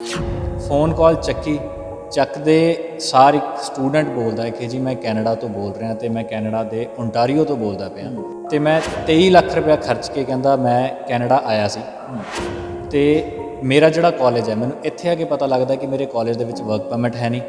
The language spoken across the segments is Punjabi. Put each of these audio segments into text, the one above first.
फ़ोन कॉल ਚੱਕੀ ਚੱਕਦੇ ਸਾਰ ਇੱਕ ਸਟੂਡੈਂਟ ਬੋਲਦਾ ਹੈ ਕਿ ਜੀ ਮੈਂ ਕੈਨੇਡਾ ਤੋਂ ਬੋਲ ਰਿਹਾ ਤੇ ਮੈਂ ਕੈਨੇਡਾ ਦੇ ਓਨਟਾਰੀਓ ਤੋਂ ਬੋਲਦਾ ਪਿਆ ਤੇ ਮੈਂ 23 ਲੱਖ ਰੁਪਇਆ ਖਰਚ ਕੇ ਕਹਿੰਦਾ ਮੈਂ ਕੈਨੇਡਾ ਆਇਆ ਸੀ ਤੇ ਮੇਰਾ ਜਿਹੜਾ ਕਾਲਜ ਹੈ ਮੈਨੂੰ ਇੱਥੇ ਆ ਕੇ ਪਤਾ ਲੱਗਦਾ ਕਿ ਮੇਰੇ ਕਾਲਜ ਦੇ ਵਿੱਚ ਵਰਕ ਪਰਮਿਟ ਹੈ ਨਹੀਂ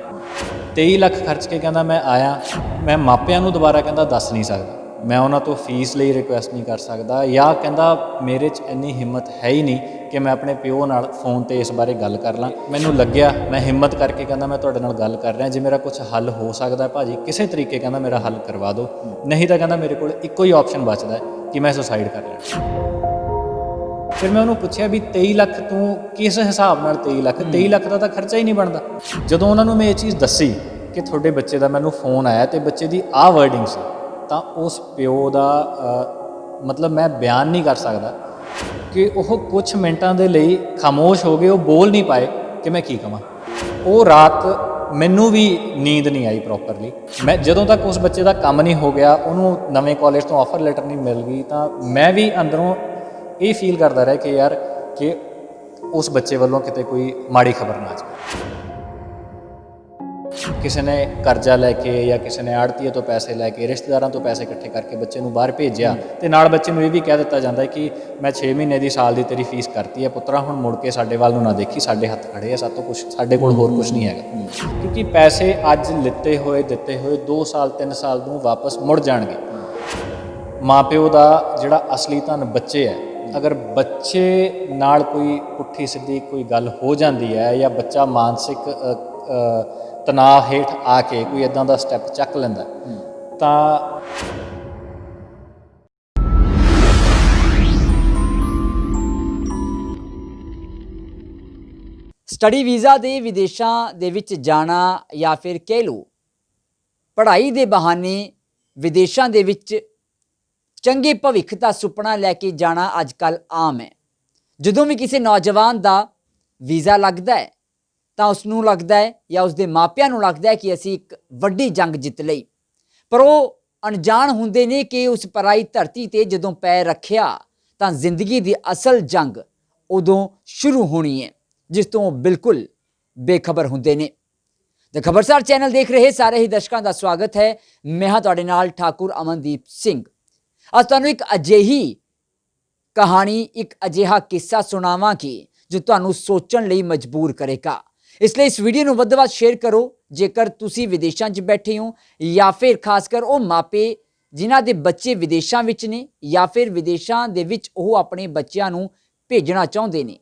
23 ਲੱਖ ਖਰਚ ਕੇ ਕਹਿੰਦਾ ਮੈਂ ਆਇਆ ਮੈਂ ਮਾਪਿਆਂ ਨੂੰ ਦੁਬਾਰਾ ਕਹਿੰਦਾ ਦੱਸ ਨਹੀਂ ਸਕਦਾ ਮੈਂ ਉਹਨਾਂ ਤੋਂ ਫੀਸ ਲਈ ਰਿਕੁਐਸਟ ਨਹੀਂ ਕਰ ਸਕਦਾ ਜਾਂ ਕਹਿੰਦਾ ਮੇਰੇ 'ਚ ਇੰਨੀ ਹਿੰਮਤ ਹੈ ਹੀ ਨਹੀਂ ਕਿ ਮੈਂ ਆਪਣੇ ਪਿਓ ਨਾਲ फ़ोन 'ਤੇ ਇਸ ਬਾਰੇ ਗੱਲ ਕਰ ਲਾਂ ਮੈਨੂੰ ਲੱਗਿਆ ਮੈਂ ਹਿੰਮਤ ਕਰਕੇ ਕਹਿੰਦਾ ਮੈਂ ਤੁਹਾਡੇ ਨਾਲ ਗੱਲ ਕਰ ਰਿਹਾ ਜੇ ਮੇਰਾ ਕੁਝ ਹੱਲ ਹੋ ਸਕਦਾ ਭਾਜੀ ਕਿਸੇ ਤਰੀਕੇ ਕਹਿੰਦਾ ਮੇਰਾ ਹੱਲ ਕਰਵਾ ਦਿਓ ਨਹੀਂ ਤਾਂ ਕਹਿੰਦਾ ਮੇਰੇ ਕੋਲ ਇੱਕੋ ਹੀ ਆਪਸ਼ਨ ਬਚਦਾ ਹੈ ਕਿ ਮੈਂ ਸੁਸਾਈਡ ਕਰ ਲੈਣਾ ਫਿਰ ਮੈਂ ਉਹਨੂੰ ਪੁੱਛਿਆ ਵੀ 23 ਲੱਖ ਤੂੰ ਕਿਸ ਹਿਸਾਬ ਨਾਲ 23 ਲੱਖ ਦਾ ਤਾਂ ਖਰਚਾ ਹੀ ਨਹੀਂ ਬਣਦਾ ਜਦੋਂ ਉਹਨਾਂ ਨੂੰ ਮੈਂ ਇਹ ਚੀਜ਼ ਦੱਸੀ ਕਿ ਤੁਹਾਡੇ ਬੱਚੇ ਦਾ ਮੈਨੂੰ फ़ोन ਆਇਆ ਤੇ ਬੱਚੇ ਦੀ ਆਹ ਵਰਡਿੰਗ ਸੀ ਤਾਂ ਉਸ ਪਿਓ ਦਾ ਮਤਲਬ ਮੈਂ ਬਿਆਨ ਨਹੀਂ ਕਰ ਸਕਦਾ ਕਿ ਉਹ ਕੁਝ ਮਿੰਟਾਂ ਦੇ ਲਈ ਖਾਮੋਸ਼ ਹੋ ਗਏ ਉਹ ਬੋਲ ਨਹੀਂ ਪਾਏ ਕਿ ਮੈਂ ਕੀ ਕਹਾਂ ਉਹ ਰਾਤ ਮੈਨੂੰ ਵੀ ਨੀਂਦ ਨਹੀਂ ਆਈ ਪ੍ਰੋਪਰਲੀ ਮੈਂ ਜਦੋਂ ਤੱਕ ਉਸ ਬੱਚੇ ਦਾ ਕੰਮ ਨਹੀਂ ਹੋ ਗਿਆ ਉਹਨੂੰ ਨਵੇਂ ਕਾਲਜ ਤੋਂ ਆਫਰ ਲੈਟਰ ਨਹੀਂ ਮਿਲ ਗਈ ਤਾਂ ਮੈਂ ਵੀ ਅੰਦਰੋਂ ਇਹ ਫੀਲ ਕਰਦਾ ਰਿਹਾ ਕਿ ਯਾਰ ਕਿ ਉਸ ਬੱਚੇ ਵੱਲੋਂ ਕਿਤੇ ਕੋਈ ਮਾੜੀ ਖਬਰ ਨਾ ਆ ਜਾਵੇ ਕਿਸੇ ਨੇ ਕਰਜ਼ਾ ਲੈ ਕੇ ਜਾਂ ਕਿਸੇ ਨੇ ਆੜਤੀਏ ਤੋਂ ਪੈਸੇ ਲੈ ਕੇ ਰਿਸ਼ਤੇਦਾਰਾਂ ਤੋਂ ਪੈਸੇ ਇਕੱਠੇ ਕਰਕੇ ਬੱਚੇ ਨੂੰ ਬਾਹਰ ਭੇਜਿਆ ਤੇ ਨਾਲ ਬੱਚੇ ਨੂੰ ਇਹ ਵੀ ਕਹਿ ਦਿੱਤਾ ਜਾਂਦਾ ਹੈ ਕਿ ਮੈਂ 6 ਮਹੀਨੇ ਦੀ ਸਾਲ ਦੀ ਤੇਰੀ ਫੀਸ ਕਰਤੀ ਹੈ ਪੁੱਤਰਾ ਹੁਣ ਮੁੜ ਕੇ ਸਾਡੇ ਵੱਲ ਨੂੰ ਨਾ ਦੇਖੀ ਸਾਡੇ ਹੱਥ ਖੜੇ ਆ ਸਾਡੇ ਕੋਲ ਹੋਰ ਕੁਝ ਨਹੀਂ ਹੈਗਾ ਕਿਉਂਕਿ ਪੈਸੇ ਅੱਜ ਦਿੱਤੇ ਹੋਏ 2 ਸਾਲ 3 ਸਾਲ ਨੂੰ ਵਾਪਸ ਮੁੜ ਜਾਣਗੇ ਮਾਂ ਪਿਓ ਦਾ ਜਿਹੜਾ ਅਸਲੀ ਧਨ ਬੱਚੇ ਹੈ ਅਗਰ ਬੱਚੇ ਨਾਲ ਕੋਈ ਪੁੱਠੀ ਸਿੱਧੀ ਕੋਈ ਗੱਲ ਹੋ ਜਾਂਦੀ ਹੈ ਜਾਂ ਬੱਚਾ ਮਾਨਸਿਕ ਤਣਾਅ ਹੇਠ ਆ ਕੇ ਕੋਈ ਇੱਦਾਂ ਦਾ ਸਟੈਪ ਚੱਕ ਲੈਂਦਾ ਤਾਂ ਸਟੱਡੀ ਵੀਜ਼ਾ ਦੇ ਵਿਦੇਸ਼ਾਂ ਦੇ ਵਿੱਚ ਜਾਣਾ ਜਾਂ ਫਿਰ ਕਹਿ ਲਓ ਪੜ੍ਹਾਈ ਦੇ ਬਹਾਨੇ ਵਿਦੇਸ਼ਾਂ ਦੇ ਵਿੱਚ ਚੰਗੇ ਭਵਿੱਖ ਦਾ ਸੁਪਨਾ ਲੈ ਕੇ ਜਾਣਾ ਅੱਜ ਕੱਲ੍ਹ ਆਮ ਹੈ ਜਦੋਂ ਵੀ ਕਿਸੇ ਨੌਜਵਾਨ ਦਾ ਵੀਜ਼ਾ ਲੱਗਦਾ ਹੈ ਤਾਂ ਉਸ ਨੂੰ ਲੱਗਦਾ ਹੈ ਜਾਂ ਉਸਦੇ ਮਾਪਿਆਂ ਨੂੰ ਲੱਗਦਾ ਹੈ ਕਿ ਅਸੀਂ ਇੱਕ ਵੱਡੀ ਜੰਗ ਜਿੱਤ ਲਈ ਪਰ ਉਹ ਅਣਜਾਣ ਹੁੰਦੇ ਨੇ ਕਿ ਉਸ ਪਰਾਈ ਧਰਤੀ 'ਤੇ ਜਦੋਂ ਪੈਰ ਰੱਖਿਆ ਤਾਂ ਜ਼ਿੰਦਗੀ ਦੀ ਅਸਲ ਜੰਗ ਉਦੋਂ ਸ਼ੁਰੂ ਹੋਣੀ ਹੈ ਜਿਸ ਤੋਂ ਉਹ ਬਿਲਕੁਲ ਬੇਖਬਰ ਹੁੰਦੇ ਨੇ ਦ ਖਬਰਸਾਰ ਚੈਨਲ ਦੇਖ ਰਹੇ ਸਾਰੇ ਹੀ ਦਰਸ਼ਕਾਂ ਦਾ ਸਵਾਗਤ ਹੈ ਮੈਂ ਹਾਂ ਤੁਹਾਡੇ ਨਾਲ ਠਾਕੁਰ ਅਮਨਦੀਪ ਸਿੰਘ ਅੱਜ ਤੁਹਾਨੂੰ ਇੱਕ ਅਜਿਹੀ ਕਹਾਣੀ ਇੱਕ ਅਜਿਹਾ ਕਿੱਸਾ ਸੁਣਾਵਾਂਗੇ ਜੋ ਤੁਹਾਨੂੰ ਸੋਚਣ ਲਈ ਮਜਬੂਰ ਕਰੇਗਾ ਇਸ ਲਈ ਇਸ ਵੀਡੀਓ ਨੂੰ ਵੱਧ ਤੋਂ ਵੱਧ ਸ਼ੇਅਰ ਕਰੋ ਜੇਕਰ ਤੁਸੀਂ ਵਿਦੇਸ਼ਾਂ 'ਚ ਬੈਠੇ ਹੋ ਜਾਂ ਫਿਰ ਖਾਸ ਕਰ ਉਹ ਮਾਪੇ ਜਿਨ੍ਹਾਂ ਦੇ ਬੱਚੇ ਵਿਦੇਸ਼ਾਂ ਵਿੱਚ ਨੇ ਜਾਂ ਫਿਰ ਵਿਦੇਸ਼ਾਂ ਦੇ ਵਿੱਚ ਉਹ ਆਪਣੇ ਬੱਚਿਆਂ ਨੂੰ ਭੇਜਣਾ ਚਾਹੁੰਦੇ ਨੇ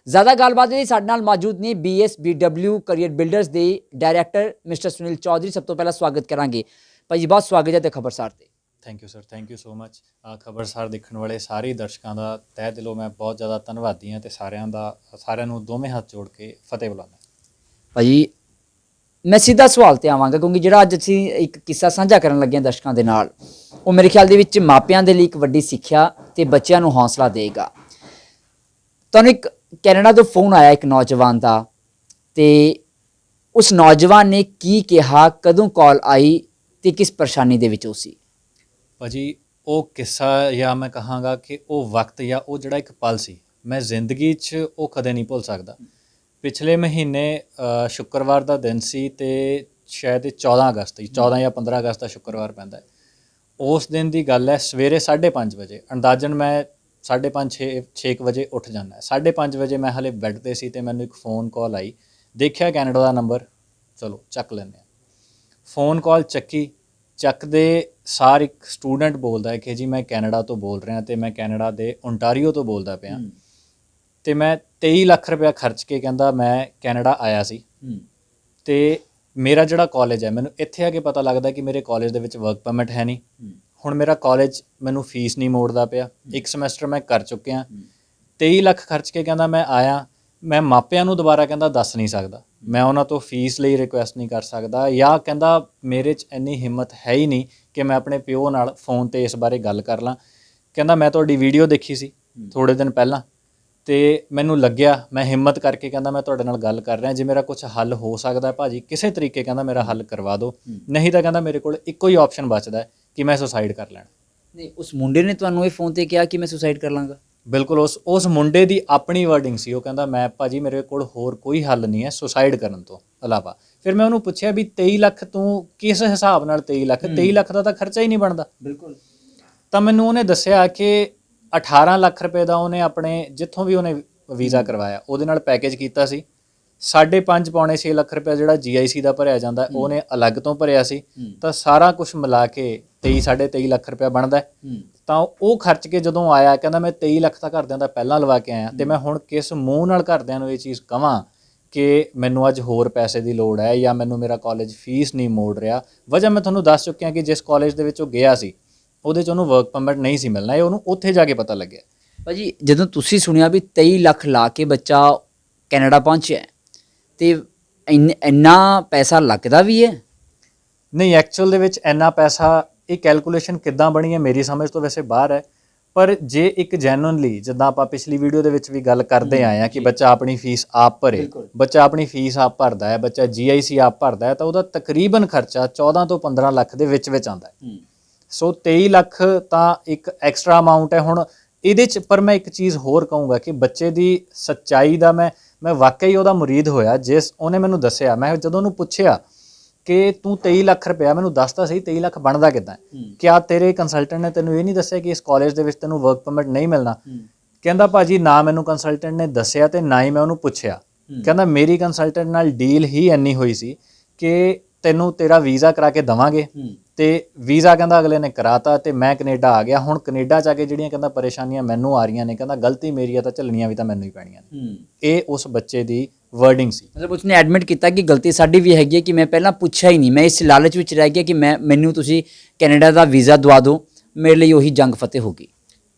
ਜ਼ਿਆਦਾ ਗੱਲਬਾਤ ਲਈ ਸਾਡੇ ਨਾਲ ਮੌਜੂਦ ਨੇ BSBW ਕਰੀਅਰ ਬਿਲਡਰਸ ਦੇ ਡਾਇਰੈਕਟਰ ਮਿਸਟਰ ਸੁਨੀਲ ਚੌਧਰੀ ਸਭ ਤੋਂ ਪਹਿਲਾਂ ਸਵਾਗਤ ਕਰਾਂਗੇ ਭਾਈ ਜੀ ਬਹੁਤ ਸਵਾਗਤ ਹੈ ਤੇ ਖਬਰਸਾਰ ਤੇ thank you sir thank you so much ਖਬਰਸਾਰ ਦੇਖਣ ਵਾਲੇ ਸਾਰੇ ਦਰਸ਼ਕਾਂ ਦਾ ਤਹਿ ਦਿਲੋਂ ਮੈਂ ਬਹੁਤ ਜ਼ਿਆਦਾ ਧੰਨਵਾਦੀ ਹਾਂ ਤੇ ਸਾਰਿਆਂ ਨੂੰ ਦੋਵੇਂ ਹੱਥ ਜੋੜ ਕੇ ਫਤਿਹ ਬੁਲਾਉਂਦਾ ਭਾਈ ਮੈਂ ਸਿੱਧਾ ਸਵਾਲ ਤੇ ਆਵਾਂਗਾ ਕਿਉਂਕਿ ਜਿਹੜਾ ਅੱਜ ਅਸੀਂ ਇੱਕ ਕਿੱਸਾ ਸਾਂਝਾ ਕਰਨ ਲੱਗੇ ਹਾਂ ਦਰਸ਼ਕਾਂ ਦੇ ਨਾਲ ਉਹ ਮੇਰੇ ਖਿਆਲ ਦੇ ਵਿੱਚ ਮਾਪਿਆਂ ਦੇ ਲਈ ਇੱਕ ਵੱਡੀ ਸਿੱਖਿਆ ਤੇ ਬੱਚਿਆਂ ਨੂੰ ਹੌਸਲਾ ਦੇਗਾ ਤੁਹਾਨੂੰ ਇੱਕ ਕੈਨੇਡਾ ਤੋਂ ਫ਼ੋਨ ਆਇਆ ਇੱਕ ਨੌਜਵਾਨ ਦਾ ਤੇ ਉਸ ਨੌਜਵਾਨ ਨੇ ਕੀ ਕਿਹਾ ਕਦੋਂ ਕਾਲ ਆਈ ਤੇ ਕਿਸ ਪਰੇਸ਼ਾਨੀ ਦੇ ਵਿੱਚ ਉਹ ਸੀ ਭਾਜੀ ਉਹ ਕਿੱਸਾ ਜਾਂ ਮੈਂ ਕਹਾਂਗਾ ਕਿ ਉਹ ਵਕਤ ਜਾਂ ਉਹ ਜਿਹੜਾ ਇੱਕ ਪਲ ਸੀ ਮੈਂ ਜ਼ਿੰਦਗੀ 'ਚ ਉਹ ਕਦੇ ਨਹੀਂ ਭੁੱਲ ਸਕਦਾ ਪਿਛਲੇ ਮਹੀਨੇ ਸ਼ੁੱਕਰਵਾਰ ਦਾ ਦਿਨ ਸੀ ਤੇ ਸ਼ਾਇਦ 14 ਅਗਸਤ 14 ਜਾਂ 15 ਅਗਸਤ ਦਾ ਸ਼ੁੱਕਰਵਾਰ ਪੈਂਦਾ ਉਸ ਦਿਨ ਦੀ ਗੱਲ ਹੈ ਸਵੇਰੇ 5:30 ਵਜੇ ਅੰਦਾਜ਼ਨ ਮੈਂ 5:30 6 ਵਜੇ ਉੱਠ ਜਾਂਦਾ 5:30 ਵਜੇ ਮੈਂ ਹਲੇ ਬੈੱਡ 'ਤੇ ਸੀ ਤੇ ਮੈਨੂੰ ਇੱਕ ਫ਼ੋਨ ਕਾਲ ਆਈ ਦੇਖਿਆ ਕੈਨੇਡਾ ਦਾ ਨੰਬਰ ਚਲੋ ਚੱਕ ਲੈਂਦੇ ਹਾਂ ਫ਼ੋਨ ਕਾਲ ਚੱਕਦੇ ਸਾਰ ਇੱਕ ਸਟੂਡੈਂਟ ਬੋਲਦਾ ਹੈ ਕਿ ਜੀ ਮੈਂ ਕੈਨੇਡਾ ਤੋਂ ਬੋਲ ਰਿਹਾ ਤੇ ਮੈਂ ਕੈਨੇਡਾ ਦੇ ਓਨਟਾਰੀਓ ਤੋਂ ਬੋਲਦਾ ਪਿਆ ਤੇ ਮੈਂ 23 ਲੱਖ ਰੁਪਇਆ ਖਰਚ ਕੇ ਕਹਿੰਦਾ ਮੈਂ ਕੈਨੇਡਾ ਆਇਆ ਸੀ ਤੇ ਮੇਰਾ ਜਿਹੜਾ ਕਾਲਜ ਹੈ ਮੈਨੂੰ ਇੱਥੇ ਆ ਕੇ ਪਤਾ ਲੱਗਦਾ ਕਿ ਮੇਰੇ ਕਾਲਜ ਦੇ ਵਿੱਚ ਵਰਕ ਪਰਮਿਟ ਹੈ ਨਹੀਂ ਹੁਣ ਮੇਰਾ ਕਾਲਜ ਮੈਨੂੰ ਫੀਸ ਨਹੀਂ ਮੋੜਦਾ ਪਿਆ ਇੱਕ ਸਮੈਸਟਰ ਮੈਂ ਕਰ ਚੁੱਕਿਆ 23 ਲੱਖ ਖਰਚ ਕੇ ਕਹਿੰਦਾ ਮੈਂ ਆਇਆ ਮੈਂ ਮਾਪਿਆਂ ਨੂੰ ਦੁਬਾਰਾ ਕਹਿੰਦਾ ਦੱਸ ਨਹੀਂ ਸਕਦਾ ਮੈਂ ਉਹਨਾਂ ਤੋਂ ਫੀਸ ਲਈ ਰਿਕੁਐਸਟ ਨਹੀਂ ਕਰ ਸਕਦਾ ਜਾਂ ਕਹਿੰਦਾ ਮੇਰੇ 'ਚ ਇੰਨੀ ਹਿੰਮਤ ਹੈ ਹੀ ਨਹੀਂ ਕਿ ਮੈਂ ਆਪਣੇ ਪਿਓ ਨਾਲ ਫ਼ੋਨ 'ਤੇ ਇਸ ਬਾਰੇ ਗੱਲ ਕਰ ਲਾਂ ਕਹਿੰਦਾ ਮੈਂ ਤੁਹਾਡੀ ਵੀਡੀਓ ਦੇਖੀ ਸੀ ਥੋੜ੍ਹੇ ਦਿਨ ਪਹਿਲਾਂ ਤੇ ਮੈਨੂੰ ਲੱਗਿਆ ਮੈਂ ਹਿੰਮਤ ਕਰਕੇ ਕਹਿੰਦਾ ਮੈਂ ਤੁਹਾਡੇ ਨਾਲ ਗੱਲ ਕਰ ਰਿਹਾ ਜੇ ਮੇਰਾ ਕੁਝ ਹੱਲ ਹੋ ਸਕਦਾ ਭਾਜੀ ਕਿਸੇ ਤਰੀਕੇ ਕਹਿੰਦਾ ਮੇਰਾ ਹੱਲ ਕਰਵਾ ਦਿਓ ਨਹੀਂ ਤਾਂ ਕਹਿੰਦਾ ਮੇਰੇ ਕੋਲ ਇੱਕੋ ਹੀ ਆਪਸ਼ਨ ਬਚਦਾ ਹੈ ਕਿ ਮੈਂ ਸੁਸਾਈਡ ਕਰ ਲੈਣਾ ਨਹੀਂ ਉਸ ਮੁੰਡੇ ਨੇ ਤੁਹਾਨੂੰ ਇਹ ਫ਼ੋਨ ਤੇ ਕਿਹਾ ਕਿ ਮੈਂ ਸੁਸਾਈਡ ਕਰ ਲਾਂਗਾ ਬਿਲਕੁਲ ਉਸ ਮੁੰਡੇ ਦੀ ਆਪਣੀ ਵਰਡਿੰਗ ਸੀ। ਉਹ ਕਹਿੰਦਾ ਮੈਂ ਭਾਜੀ ਮੇਰੇ ਕੋਲ ਹੋਰ ਕੋਈ ਹੱਲ ਨਹੀਂ ਹੈ ਸੁਸਾਈਡ ਕਰਨ ਤੋਂ ਇਲਾਵਾ। ਫਿਰ ਮੈਂ ਉਹਨੂੰ ਪੁੱਛਿਆ ਵੀ 23 ਲੱਖ ਤੂੰ ਕਿਸ ਹਿਸਾਬ ਨਾਲ 23 ਲੱਖ 23 ਲੱਖ ਦਾ ਤਾਂ ਖਰਚਾ ਹੀ ਨਹੀਂ ਬਣਦਾ। ਬਿਲਕੁਲ। ਤਾਂ ਮੈਨੂੰ ਉਹਨੇ ਦੱਸਿਆ ਕਿ 18 ਲੱਖ ਰੁਪਏ ਦਾ ਉਹਨੇ ਆਪਣੇ ਜਿੱਥੋਂ ਵੀ ਉਹਨੇ ਵੀਜ਼ਾ ਕਰਵਾਇਆ ਉਹਦੇ ਨਾਲ ਪੈਕੇਜ ਕੀਤਾ ਸੀ। 5.5 ਪੌਣੇ 6 ਲੱਖ ਰੁਪਏ ਜਿਹੜਾ GIC ਦਾ ਭਰਿਆ ਜਾਂਦਾ ਉਹਨੇ ਅਲੱਗ ਤੋਂ ਭਰਿਆ ਸੀ। ਤਾਂ ਸਾਰਾ ਕੁਝ ਮਿਲਾ ਕੇ 23 ਲੱਖ ਰੁਪਏ ਬਣਦਾ। ਤਾਂ ਉਹ ਖਰਚ ਕੇ ਜਦੋਂ ਆਇਆ ਕਹਿੰਦਾ ਮੈਂ 23 ਲੱਖ ਤਾਂ ਘਰਦਿਆਂ ਦਾ ਪਹਿਲਾਂ ਲਵਾ ਕੇ ਆਇਆ ਤੇ ਮੈਂ ਹੁਣ ਕਿਸ ਮੂੰਹ ਨਾਲ ਘਰਦਿਆਂ ਨੂੰ ਇਹ ਚੀਜ਼ ਕਵਾਂ ਕਿ ਮੈਨੂੰ ਅੱਜ ਹੋਰ ਪੈਸੇ ਦੀ ਲੋੜ ਹੈ ਜਾਂ ਮੈਨੂੰ ਮੇਰਾ ਕਾਲਜ ਫੀਸ ਨਹੀਂ ਮੋੜ ਰਿਹਾ। ਵਜ੍ਹਾ ਮੈਂ ਤੁਹਾਨੂੰ ਦੱਸ ਚੁੱਕਿਆ ਕਿ ਜਿਸ ਕਾਲਜ ਦੇ ਵਿੱਚ ਉਹ ਗਿਆ ਸੀ ਉਹਦੇ 'ਚ ਉਹਨੂੰ ਵਰਕ ਪਰਮਿਟ ਨਹੀਂ ਸੀ ਮਿਲਣਾ। ਇਹ ਉਹਨੂੰ ਉੱਥੇ ਜਾ ਕੇ ਪਤਾ ਲੱਗਿਆ। ਭਾਜੀ ਜਦੋਂ ਤੁਸੀਂ ਸੁਣਿਆ ਵੀ 23 ਲੱਖ ਲਾ ਕੇ ਬੱਚਾ ਕੈਨੇਡਾ ਪਹੁੰਚਿਆ ਤੇ ਇੰਨਾ ਪੈਸਾ ਲੱਗਦਾ ਵੀ ਹੈ? ਨਹੀਂ, ਐਕਚੁਅਲ ਦੇ ਵਿੱਚ ਇੰਨਾ ਪੈਸਾ ਇਹ ਕੈਲਕੂਲੇਸ਼ਨ ਕਿੱਦਾਂ ਬਣੀ ਹੈ ਮੇਰੀ ਸਮਝ ਤੋਂ ਵੈਸੇ ਬਾਹਰ ਹੈ। ਪਰ ਜੇ ਇੱਕ ਜੈਨੂਇਨਲੀ ਜਿੱਦਾਂ ਆਪਾਂ ਪਿਛਲੀ ਵੀਡੀਓ ਦੇ ਵਿੱਚ ਵੀ ਗੱਲ ਕਰਦੇ ਆਏ ਆ ਕਿ ਬੱਚਾ ਆਪਣੀ ਫੀਸ ਆਪ ਭਰੇ, ਬੱਚਾ ਆਪਣੀ ਫੀਸ ਆਪ ਭਰਦਾ ਹੈ, ਬੱਚਾ GIC ਆਪ ਭਰਦਾ ਹੈ ਤਾਂ ਉਹਦਾ ਤਕਰੀਬਨ ਖਰਚਾ 14 ਤੋਂ 15 ਲੱਖ ਦੇ ਵਿੱਚ ਆਉਂਦਾ ਹੈ। ਸੋ 23 ਲੱਖ ਤਾਂ ਇੱਕ ਐਕਸਟਰਾ ਅਮਾਊਂਟ ਹੈ। ਹੁਣ ਇਹਦੇ 'ਚ ਪਰ ਮੈਂ ਇੱਕ ਚੀਜ਼ ਹੋਰ ਕਹੂੰਗਾ ਕਿ ਬੱਚੇ ਦੀ ਸੱਚਾਈ ਦਾ ਮੈਂ ਵਾਕਈ ਉਹਦਾ ਮੁਰੀਦ ਹੋਇਆ। ਜਿਸ ਉਹਨੇ ਮੈਨੂੰ ਦੱਸਿਆ, ਮੈਂ ਜਦੋਂ ਉਹਨੂੰ ਪੁੱਛਿਆ ਕਿ ਤੂੰ 23 ਲੱਖ ਰੁਪਇਆ ਮੈਨੂੰ ਦੱਸਦਾ ਸੀ 23 ਲੱਖ ਬਣਦਾ ਕਿੱਦਾਂ? ਕਿਆ ਤੇਰੇ ਕੰਸਲਟੈਂਟ ਨੇ ਤੈਨੂੰ ਇਹ ਨਹੀਂ ਦੱਸਿਆ ਕਿ ਇਸ ਕਾਲਜ ਦੇ ਵਿੱਚ ਤੈਨੂੰ ਵਰਕ ਪਰਮਿਟ ਨਹੀਂ ਮਿਲਣਾ? ਕਹਿੰਦਾ ਭਾਜੀ ਨਾ ਮੈਨੂੰ ਕੰਸਲਟੈਂਟ ਨੇ ਦੱਸਿਆ ਤੇ ਨਾ ਹੀ ਮੈਂ ਉਹਨੂੰ ਪੁੱਛਿਆ। ਕਹਿੰਦਾ ਮੇਰੀ ਕੰਸਲਟੈਂਟ ਨਾਲ ਡੀਲ ਹੀ ਇੰਨੀ ਹੋਈ ਸੀ ਕਿ ਤੈਨੂੰ ਤੇਰਾ ਵੀਜ਼ਾ ਕਰਾ ਕੇ ਦੇਵਾਂਗੇ ਤੇ ਵੀਜ਼ਾ ਕਹਿੰਦਾ ਅਗਲੇ ਨੇ ਕਰਾਤਾ ਤੇ ਮੈਂ ਕੈਨੇਡਾ ਆ ਗਿਆ। ਹੁਣ ਕੈਨੇਡਾ 'ਚ ਆ ਕੇ ਜਿਹੜੀਆਂ ਕਹਿੰਦਾ ਪਰੇਸ਼ਾਨੀਆਂ ਮੈਨੂੰ ਆ ਰਹੀਆਂ ਨੇ ਕਹਿੰਦਾ ਗਲਤੀ ਮੇਰੀ ਆ ਤਾਂ ਝੱਲਣੀਆਂ ਵੀ ਤਾਂ ਮੈਨੂੰ ਹੀ ਪੈਣੀਆਂ ਨੇ। ਇਹ ਉਸ ਬੱਚੇ ਦੀ ਵਰਡਿੰਗ ਸੀ। ਮਤਲਬ ਉਸਨੇ ਐਡਮਿਟ ਕੀਤਾ ਕਿ ਗਲਤੀ ਸਾਡੀ ਵੀ ਹੈਗੀ ਹੈ ਕਿ ਮੈਂ ਪਹਿਲਾਂ ਪੁੱਛਿਆ ਹੀ ਨਹੀਂ, ਮੈਂ ਇਸ ਲਾਲਚ ਵਿੱਚ ਰਹਿ ਗਿਆ ਕਿ ਮੈਨੂੰ ਤੁਸੀਂ ਕੈਨੇਡਾ ਦਾ ਵੀਜ਼ਾ ਦਵਾ ਦਿਓ, ਮੇਰੇ ਲਈ ਉਹੀ ਜੰਗ ਫਤਿਹ ਹੋ ਗਈ।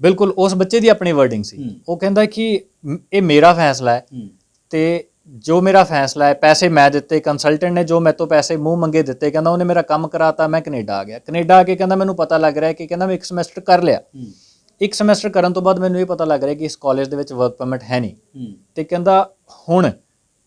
ਬਿਲਕੁਲ ਉਸ ਬੱਚੇ ਦੀ ਆਪਣੀ ਵਰਡਿੰਗ ਸੀ। ਉਹ ਕਹਿੰਦਾ ਕਿ ਇਹ ਮੇਰਾ ਫੈਸਲਾ ਹੈ ਤੇ ਜੋ ਮੇਰਾ ਫੈਸਲਾ ਹੈ, ਪੈਸੇ ਮੈਂ ਦਿੱਤੇ, ਕੰਸਲਟੈਂਟ ਨੇ ਜੋ ਮੇਰੇ ਤੋਂ ਪੈਸੇ ਮੂੰਹ ਮੰਗੇ ਦਿੱਤੇ, ਕਹਿੰਦਾ ਉਹਨੇ ਮੇਰਾ ਕੰਮ ਕਰਾਤਾ, ਮੈਂ ਕੈਨੇਡਾ ਆ ਗਿਆ। ਕੈਨੇਡਾ ਆ ਕੇ ਕਹਿੰਦਾ ਮੈਨੂੰ ਪਤਾ ਲੱਗ ਰਿਹਾ ਕਿ ਕਹਿੰਦਾ ਮੈਂ ਇੱਕ ਸਮੈਸਟਰ ਕਰ ਲਿਆ। ਇੱਕ ਸਮੈਸਟਰ ਕਰਨ ਤੋਂ ਬਾਅਦ ਮੈਨੂੰ ਇਹ ਪਤਾ ਲੱਗ ਰਿਹਾ ਕਿ ਇਸ ਕਾਲਜ ਦੇ ਵਿੱਚ ਵਰਕ ਪਰਮਿਟ ਹੈ ਨਹੀਂ ਤੇ ਕਹਿੰਦਾ ਹੁਣ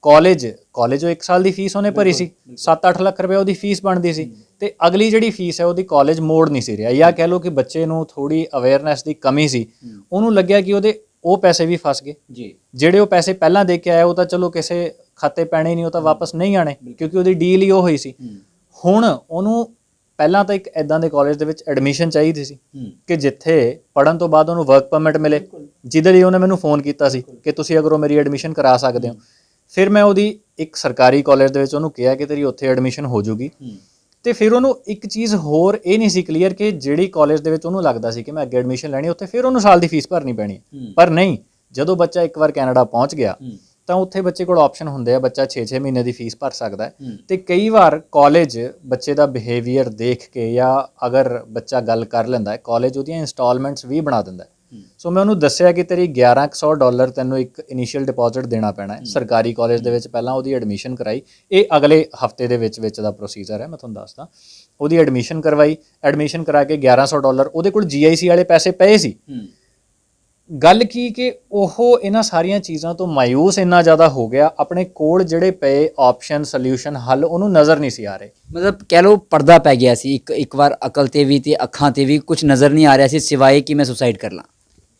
ਕਾਲਜ ਉਹ 1 ਸਾਲ ਦੀ ਫੀਸ ਉਹਨੇ ਭਰੀ ਸੀ, 7-8 ਲੱਖ ਰੁਪਏ ਉਹਦੀ ਫੀਸ ਬਣਦੀ ਸੀ ਤੇ ਅਗਲੀ ਜਿਹੜੀ ਫੀਸ ਹੈ ਉਹਦੀ ਕਾਲਜ ਮੋੜ ਨਹੀਂ ਸੀ ਰਿਹਾ। ਜਾਂ ਕਹਿ ਲਓ ਕਿ ਬੱਚੇ ਨੂੰ ਥੋੜੀ ਅਵੇਅਰਨੈਸ ਦੀ ਕਮੀ ਸੀ। ਉਹਨੂੰ ਲੱਗਿਆ ਕਿ ਉਹਦੇ ਉਹ ਪੈਸੇ ਵੀ ਫਸ ਗਏ ਜੀ। ਜਿਹੜੇ ਉਹ ਪੈਸੇ ਪਹਿਲਾਂ ਦੇ ਕੇ ਆਇਆ ਉਹ ਤਾਂ ਚਲੋ ਕਿਸੇ ਖਾਤੇ ਪੈਣੇ ਨਹੀਂ, ਉਹ ਤਾਂ ਵਾਪਸ ਨਹੀਂ ਆਣੇ ਕਿਉਂਕਿ ਉਹਦੀ ਡੀਲ ਹੀ ਉਹ ਹੋਈ ਸੀ। ਹੁਣ ਉਹਨੂੰ ਪਹਿਲਾਂ ਤਾਂ ਇੱਕ ਐਦਾਂ ਦੇ ਕਾਲਜ ਦੇ ਵਿੱਚ ਐਡਮਿਸ਼ਨ ਚਾਹੀਦੀ ਸੀ ਕਿ ਜਿੱਥੇ ਪੜ੍ਹਨ ਤੋਂ ਬਾਅਦ ਉਹਨੂੰ ਵਰਕ ਪਰਮਿਟ ਮਿਲੇ, ਜਿਹਦੇ ਲਈ ਉਹਨੇ ਮੈਨੂੰ ਫੋਨ ਕੀਤਾ ਸੀ ਕਿ ਤੁਸੀਂ ਅਗਰ ਉਹ ਮੇਰੀ ਐਡਮਿਸ਼ਨ ਕਰਾ ਸਕਦੇ ਹੋ। ਫਿਰ ਮੈਂ ਉਹਦੀ ਇੱਕ ਸਰਕਾਰੀ ਕਾਲਜ ਦੇ ਵਿੱਚ ਉਹਨੂੰ ਕਿਹਾ ਕਿ ਤੇਰੀ ਉੱਥੇ ਐਡਮਿਸ਼ਨ ਹੋ ਜੂਗੀ। ਤੇ ਫਿਰ ਉਹਨੂੰ ਇੱਕ ਚੀਜ਼ ਹੋਰ ਇਹ ਨਹੀਂ ਸੀ ਕਲੀਅਰ ਕਿ ਜਿਹੜੀ ਕਾਲਜ ਦੇ ਵਿੱਚ ਉਹਨੂੰ ਲੱਗਦਾ ਸੀ ਕਿ ਮੈਂ ਅੱਗੇ ਐਡਮਿਸ਼ਨ ਲੈਣੀ ਉੱਥੇ ਫਿਰ ਉਹਨੂੰ ਸਾਲ ਦੀ ਫੀਸ ਭਰਨੀ ਪੈਣੀ ਹੈ। ਪਰ ਨਹੀਂ, ਜਦੋਂ ਬੱਚਾ ਇੱਕ ਵਾਰ ਕੈਨੇਡਾ ਪਹੁੰਚ ਗਿਆ ਤਾਂ ਉੱਥੇ ਬੱਚੇ ਕੋਲ ਆਪਸ਼ਨ ਹੁੰਦੇ ਆ, ਬੱਚਾ 6-6 ਮਹੀਨੇ ਦੀ ਫੀਸ ਭਰ ਸਕਦਾ ਹੈ। ਤੇ ਕਈ ਵਾਰ ਕਾਲਜ ਬੱਚੇ ਦਾ ਬਿਹੇਵੀਅਰ ਦੇਖ ਕੇ ਜਾਂ ਅਗਰ ਬੱਚਾ ਗੱਲ ਕਰ ਲੈਂਦਾ ਹੈ ਕਾਲਜ ਉਹਦੀਆਂ ਇੰਸਟਾਲਮੈਂਟਸ ਵੀ ਬਣਾ ਦਿੰਦਾ ਹੈ। ਸੋ ਮੈਂ ਉਹਨੂੰ ਦੱਸਿਆ ਕਿ ਤੇਰੀ $1100 ਤੈਨੂੰ ਇੱਕ ਇਨੀਸ਼ੀਅਲ ਡਿਪੋਜ਼ਿਟ ਦੇਣਾ ਪੈਣਾ ਹੈ। ਸਰਕਾਰੀ ਕਾਲਜ ਦੇ ਵਿੱਚ ਪਹਿਲਾਂ ਉਹਦੀ ਐਡਮਿਸ਼ਨ ਕਰਾਈ, ਇਹ ਅਗਲੇ ਹਫਤੇ ਦੇ ਵਿੱਚ ਦਾ ਪ੍ਰੋਸੀਜਰ ਹੈ, ਮੈਂ ਤੁਹਾਨੂੰ ਦੱਸਦਾ। ਉਹਦੀ ਐਡਮਿਸ਼ਨ ਕਰਵਾਈ, ਐਡਮਿਸ਼ਨ ਕਰਾ ਕੇ $1100 ਉਹਦੇ ਕੋਲ GIC ਵਾਲੇ ਪੈਸੇ ਪਏ ਸੀ। ਗੱਲ ਕੀ ਕਿ ਉਹ ਇਹਨਾਂ ਸਾਰੀਆਂ ਚੀਜ਼ਾਂ ਤੋਂ ਮਾਯੂਸ ਇੰਨਾ ਜ਼ਿਆਦਾ ਹੋ ਗਿਆ, ਆਪਣੇ ਕੋਲ ਜਿਹੜੇ ਪਏ ਆਪਸ਼ਨ ਸੋਲਿਊਸ਼ਨ ਹੱਲ ਉਹਨੂੰ ਨਜ਼ਰ ਨਹੀਂ ਸੀ ਆ ਰਹੇ। ਮਤਲਬ ਕਹਿ ਲਓ ਪਰਦਾ ਪੈ ਗਿਆ ਸੀ ਇੱਕ ਵਾਰ ਅਕਲ ਤੇ ਵੀ ਤੇ ਅੱਖਾਂ ਤੇ ਵੀ, ਕੁਝ ਨਜ਼ਰ ਨਹੀਂ ਆ ਰਿਹਾ ਸੀ ਸਿਵਾਏ ਕਿ ਮੈਂ ਸੁਸਾਈਡ ਕਰ ਲਾਂ।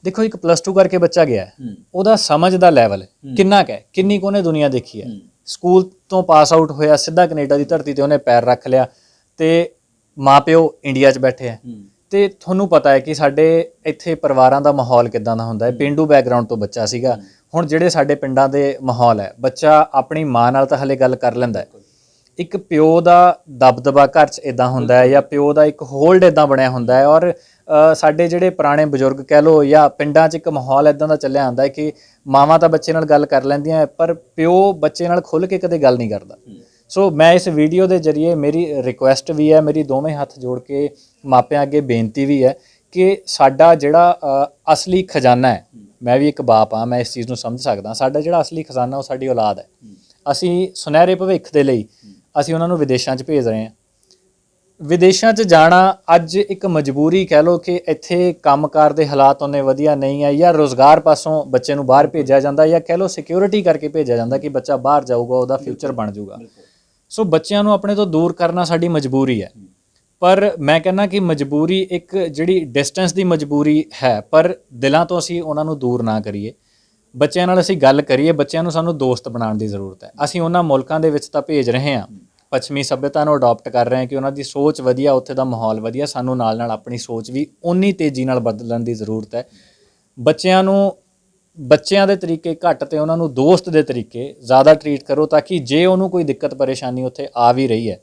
ਦੇਖੋ ਇੱਕ +2 ਕਰਕੇ ਬੱਚਾ ਗਿਆ ਹੈ, ਉਹਦਾ ਸਮਝ ਦਾ ਲੈਵਲ ਕਿੰਨਾ ਕੁ ਹੈ, ਕਿੰਨੀ ਕੁ ਉਹਨੇ ਦੁਨੀਆ ਦੇਖੀ ਹੈ। ਸਕੂਲ ਤੋਂ ਪਾਸ ਆਊਟ ਹੋਇਆ, ਸਿੱਧਾ ਕੈਨੇਡਾ ਦੀ ਧਰਤੀ ਤੇ ਉਹਨੇ ਪੈਰ ਰੱਖ ਲਿਆ ਤੇ ਮਾਪਿਓ ਇੰਡੀਆ 'ਚ ਬੈਠੇ ਆ। ਤੇ ਤੁਹਾਨੂੰ ਪਤਾ ਹੈ ਕਿ ਸਾਡੇ ਇੱਥੇ ਪਰਿਵਾਰਾਂ ਦਾ ਮਾਹੌਲ ਕਿੱਦਾਂ ਦਾ ਹੁੰਦਾ ਹੈ। ਪੇਂਡੂ ਬੈਕਗ੍ਰਾਉਂਡ ਤੋਂ ਬੱਚਾ ਸੀਗਾ। ਹੁਣ ਜਿਹੜੇ ਸਾਡੇ ਪਿੰਡਾਂ ਦੇ ਮਾਹੌਲ ਹੈ, ਬੱਚਾ ਆਪਣੀ ਮਾਂ ਨਾਲ ਤਾਂ ਹਲੇ ਗੱਲ ਕਰ ਲੈਂਦਾ ਹੈ। ਇੱਕ ਪਿਓ ਦਾ ਦਬਦਬਾ ਘਰ 'ਚ ਇਦਾਂ ਹੁੰਦਾ ਹੈ ਜਾਂ ਪਿਓ ਦਾ ਇੱਕ ਹੋਲਡ ਇਦਾਂ ਬਣਿਆ ਹੁੰਦਾ ਹੈ। ਔਰ ਸਾਡੇ ਜਿਹੜੇ ਪੁਰਾਣੇ ਬਜ਼ੁਰਗ ਕਹਿ ਲਓ ਜਾਂ ਪਿੰਡਾਂ 'ਚ ਇੱਕ ਮਾਹੌਲ ਇਦਾਂ ਦਾ ਚੱਲਿਆ ਆਉਂਦਾ ਹੈ ਕਿ ਮਾਵਾਂ ਤਾਂ ਬੱਚੇ ਨਾਲ ਗੱਲ ਕਰ ਲੈਂਦੀਆਂ ਪਰ ਪਿਓ ਬੱਚੇ ਨਾਲ ਖੁੱਲ੍ਹ ਕੇ ਕਦੇ ਗੱਲ ਨਹੀਂ ਕਰਦਾ। ਸੋ ਮੈਂ ਇਸ ਵੀਡੀਓ ਦੇ ਜ਼ਰੀਏ ਮੇਰੀ ਰਿਕੁਐਸਟ ਵੀ ਹੈ, ਮੇਰੀ ਦੋਵੇਂ ਹੱਥ ਜੋੜ ਕੇ ਮਾਪਿਆਂ ਅੱਗੇ ਬੇਨਤੀ ਵੀ ਹੈ ਕਿ ਸਾਡਾ ਜਿਹੜਾ ਅਸਲੀ ਖਜ਼ਾਨਾ ਹੈ, ਮੈਂ ਵੀ ਇੱਕ ਬਾਪ ਹਾਂ, ਮੈਂ ਇਸ ਚੀਜ਼ ਨੂੰ ਸਮਝ ਸਕਦਾ। ਸਾਡਾ ਜਿਹੜਾ ਅਸਲੀ ਖਜ਼ਾਨਾ ਉਹ ਸਾਡੀ ਔਲਾਦ ਹੈ। ਅਸੀਂ ਸੁਨਹਿਰੇ ਭਵਿੱਖ ਦੇ ਲਈ ਅਸੀਂ ਉਹਨਾਂ ਨੂੰ ਵਿਦੇਸ਼ਾਂ 'ਚ ਭੇਜ ਰਹੇ ਹਾਂ। ਵਿਦੇਸ਼ਾਂ 'ਚ ਜਾਣਾ ਅੱਜ ਇੱਕ ਮਜਬੂਰੀ ਕਹਿ ਲਓ ਕਿ ਇੱਥੇ ਕੰਮਕਾਰ ਦੇ ਹਾਲਾਤ ਉਹਨੇ ਵਧੀਆ ਨਹੀਂ ਹੈ ਜਾਂ ਰੁਜ਼ਗਾਰ ਪਾਸੋਂ ਬੱਚੇ ਨੂੰ ਬਾਹਰ ਭੇਜਿਆ ਜਾਂਦਾ ਜਾਂ ਕਹਿ ਲਓ ਸਿਕਿਉਰਿਟੀ ਕਰਕੇ ਭੇਜਿਆ ਜਾਂਦਾ ਕਿ ਬੱਚਾ ਬਾਹਰ ਜਾਊਗਾ ਉਹਦਾ ਫਿਊਚਰ ਬਣ ਜਾਊਗਾ। ਸੋ ਬੱਚਿਆਂ ਨੂੰ ਆਪਣੇ ਤੋਂ ਦੂਰ ਕਰਨਾ ਸਾਡੀ ਮਜਬੂਰੀ ਹੈ। ਪਰ ਮੈਂ ਕਹਿੰਦਾ ਕਿ ਮਜਬੂਰੀ ਇੱਕ ਜਿਹੜੀ ਡਿਸਟੈਂਸ ਦੀ ਮਜਬੂਰੀ ਹੈ, ਪਰ ਦਿਲਾਂ ਤੋਂ ਅਸੀਂ ਉਹਨਾਂ ਨੂੰ ਦੂਰ ਨਾ ਕਰੀਏ। ਬੱਚਿਆਂ ਨਾਲ ਅਸੀਂ ਗੱਲ ਕਰੀਏ, ਬੱਚਿਆਂ ਨੂੰ ਸਾਨੂੰ ਦੋਸਤ ਬਣਾਉਣ ਦੀ ਜ਼ਰੂਰਤ ਹੈ। ਅਸੀਂ ਉਹਨਾਂ ਮੁਲਕਾਂ ਦੇ ਵਿੱਚ ਤਾਂ ਭੇਜ ਰਹੇ ਹਾਂ, ਪੱਛਮੀ ਸੱਭਿਅਤਾ ਨੂੰ ਅਡਾਪਟ ਕਰ ਰਹੇ ਹਾਂ ਕਿ ਉਹਨਾਂ ਦੀ ਸੋਚ ਵਧੀਆ, ਉੱਥੇ ਦਾ ਮਾਹੌਲ ਵਧੀਆ, ਸਾਨੂੰ ਨਾਲ ਨਾਲ ਆਪਣੀ ਸੋਚ ਵੀ ਓਨੀ ਤੇਜ਼ੀ ਨਾਲ ਬਦਲਣ ਦੀ ਜ਼ਰੂਰਤ ਹੈ। ਬੱਚਿਆਂ ਨੂੰ ਬੱਚਿਆਂ ਦੇ ਤਰੀਕੇ ਘੱਟ ਤੇ ਉਹਨਾਂ ਨੂੰ ਦੋਸਤ ਦੇ ਤਰੀਕੇ ਜ਼ਿਆਦਾ ਟਰੀਟ ਕਰੋ, ਤਾਂ ਕਿ ਜੇ ਉਹਨੂੰ ਕੋਈ ਦਿੱਕਤ ਪਰੇਸ਼ਾਨੀ ਉੱਥੇ ਆ ਵੀ ਰਹੀ ਹੈ,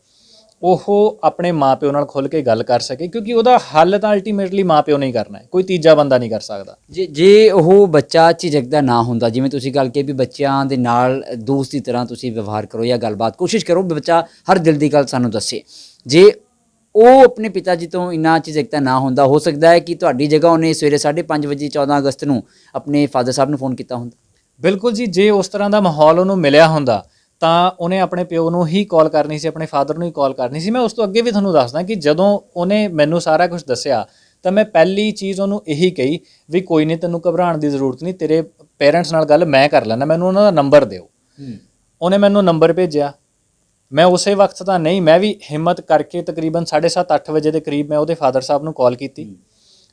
ਉਹ ਆਪਣੇ ਮਾਪਿਓ ਨਾਲ ਖੁੱਲ੍ਹ ਕੇ ਗੱਲ ਕਰ ਸਕੇ, ਕਿਉਂਕਿ ਉਹਦਾ ਹੱਲ ਤਾਂ ਅਲਟੀਮੇਟਲੀ ਮਾਪਿਓ ਨੇ ਹੀ ਕਰਨਾ ਹੈ, ਕੋਈ ਤੀਜਾ ਬੰਦਾ ਨਹੀਂ ਕਰ ਸਕਦਾ। ਜੇ ਉਹ ਬੱਚਾ ਝਿਜਕਦਾ ਨਾ ਹੁੰਦਾ, ਜਿਵੇਂ ਤੁਸੀਂ ਗੱਲ ਕਹੀ ਵੀ ਬੱਚਿਆਂ ਦੇ ਨਾਲ ਦੋਸਤ ਦੀ ਤਰ੍ਹਾਂ ਤੁਸੀਂ ਵਿਵਹਾਰ ਕਰੋ ਜਾਂ ਗੱਲਬਾਤ ਕੋਸ਼ਿਸ਼ ਕਰੋ, ਬੱਚਾ ਹਰ ਦਿਲ ਦੀ ਗੱਲ ਸਾਨੂੰ ਦੱਸੇ। ਜੇ ਉਹ ਆਪਣੇ ਪਿਤਾ ਜੀ ਤੋਂ ਇੰਨਾ ਝਿਜਕਦਾ ਨਾ ਹੁੰਦਾ, ਹੋ ਸਕਦਾ ਹੈ ਕਿ ਤੁਹਾਡੀ ਜਗ੍ਹਾ ਉਹਨੇ ਸਵੇਰੇ 5:30 ਵਜੇ 14 ਅਗਸਤ ਨੂੰ ਆਪਣੇ ਫਾਦਰ ਸਾਹਿਬ ਨੂੰ ਫੋਨ ਕੀਤਾ ਹੁੰਦਾ। ਬਿਲਕੁਲ ਜੀ, ਜੇ ਉਸ ਤਰ੍ਹਾਂ ਦਾ ਮਾਹੌਲ ਉਹਨੂੰ ਮਿਲਿਆ ਹੁੰਦਾ ਤਾਂ ਉਹਨੇ ਆਪਣੇ ਪਿਓ ਨੂੰ ਹੀ ਕਾਲ ਕਰਨੀ ਸੀ, ਆਪਣੇ ਫਾਦਰ ਨੂੰ ਹੀ ਕਾਲ ਕਰਨੀ ਸੀ। ਮੈਂ ਉਸ ਤੋਂ ਅੱਗੇ ਵੀ ਤੁਹਾਨੂੰ ਦੱਸਦਾ ਕਿ ਜਦੋਂ ਉਹਨੇ ਮੈਨੂੰ ਸਾਰਾ ਕੁਝ ਦੱਸਿਆ ਤਾਂ ਮੈਂ ਪਹਿਲੀ ਚੀਜ਼ ਉਹਨੂੰ ਇਹੀ ਕਹੀ ਵੀ ਕੋਈ ਨਹੀਂ, ਤੈਨੂੰ ਘਬਰਾਉਣ ਦੀ ਜ਼ਰੂਰਤ ਨਹੀਂ, ਤੇਰੇ ਪੇਰੈਂਟਸ ਨਾਲ ਗੱਲ ਮੈਂ ਕਰ ਲੈਣਾ, ਮੈਨੂੰ ਉਹਨਾਂ ਦਾ ਨੰਬਰ ਦਿਓ। ਉਹਨੇ ਮੈਨੂੰ ਨੰਬਰ ਭੇਜਿਆ। ਮੈਂ ਉਸੇ ਵਕਤ ਤਾਂ ਨਹੀਂ, ਮੈਂ ਵੀ ਹਿੰਮਤ ਕਰਕੇ ਤਕਰੀਬਨ 7:30-8 ਵਜੇ ਦੇ ਕਰੀਬ ਮੈਂ ਉਹਦੇ ਫਾਦਰ ਸਾਹਿਬ ਨੂੰ ਕਾਲ ਕੀਤੀ।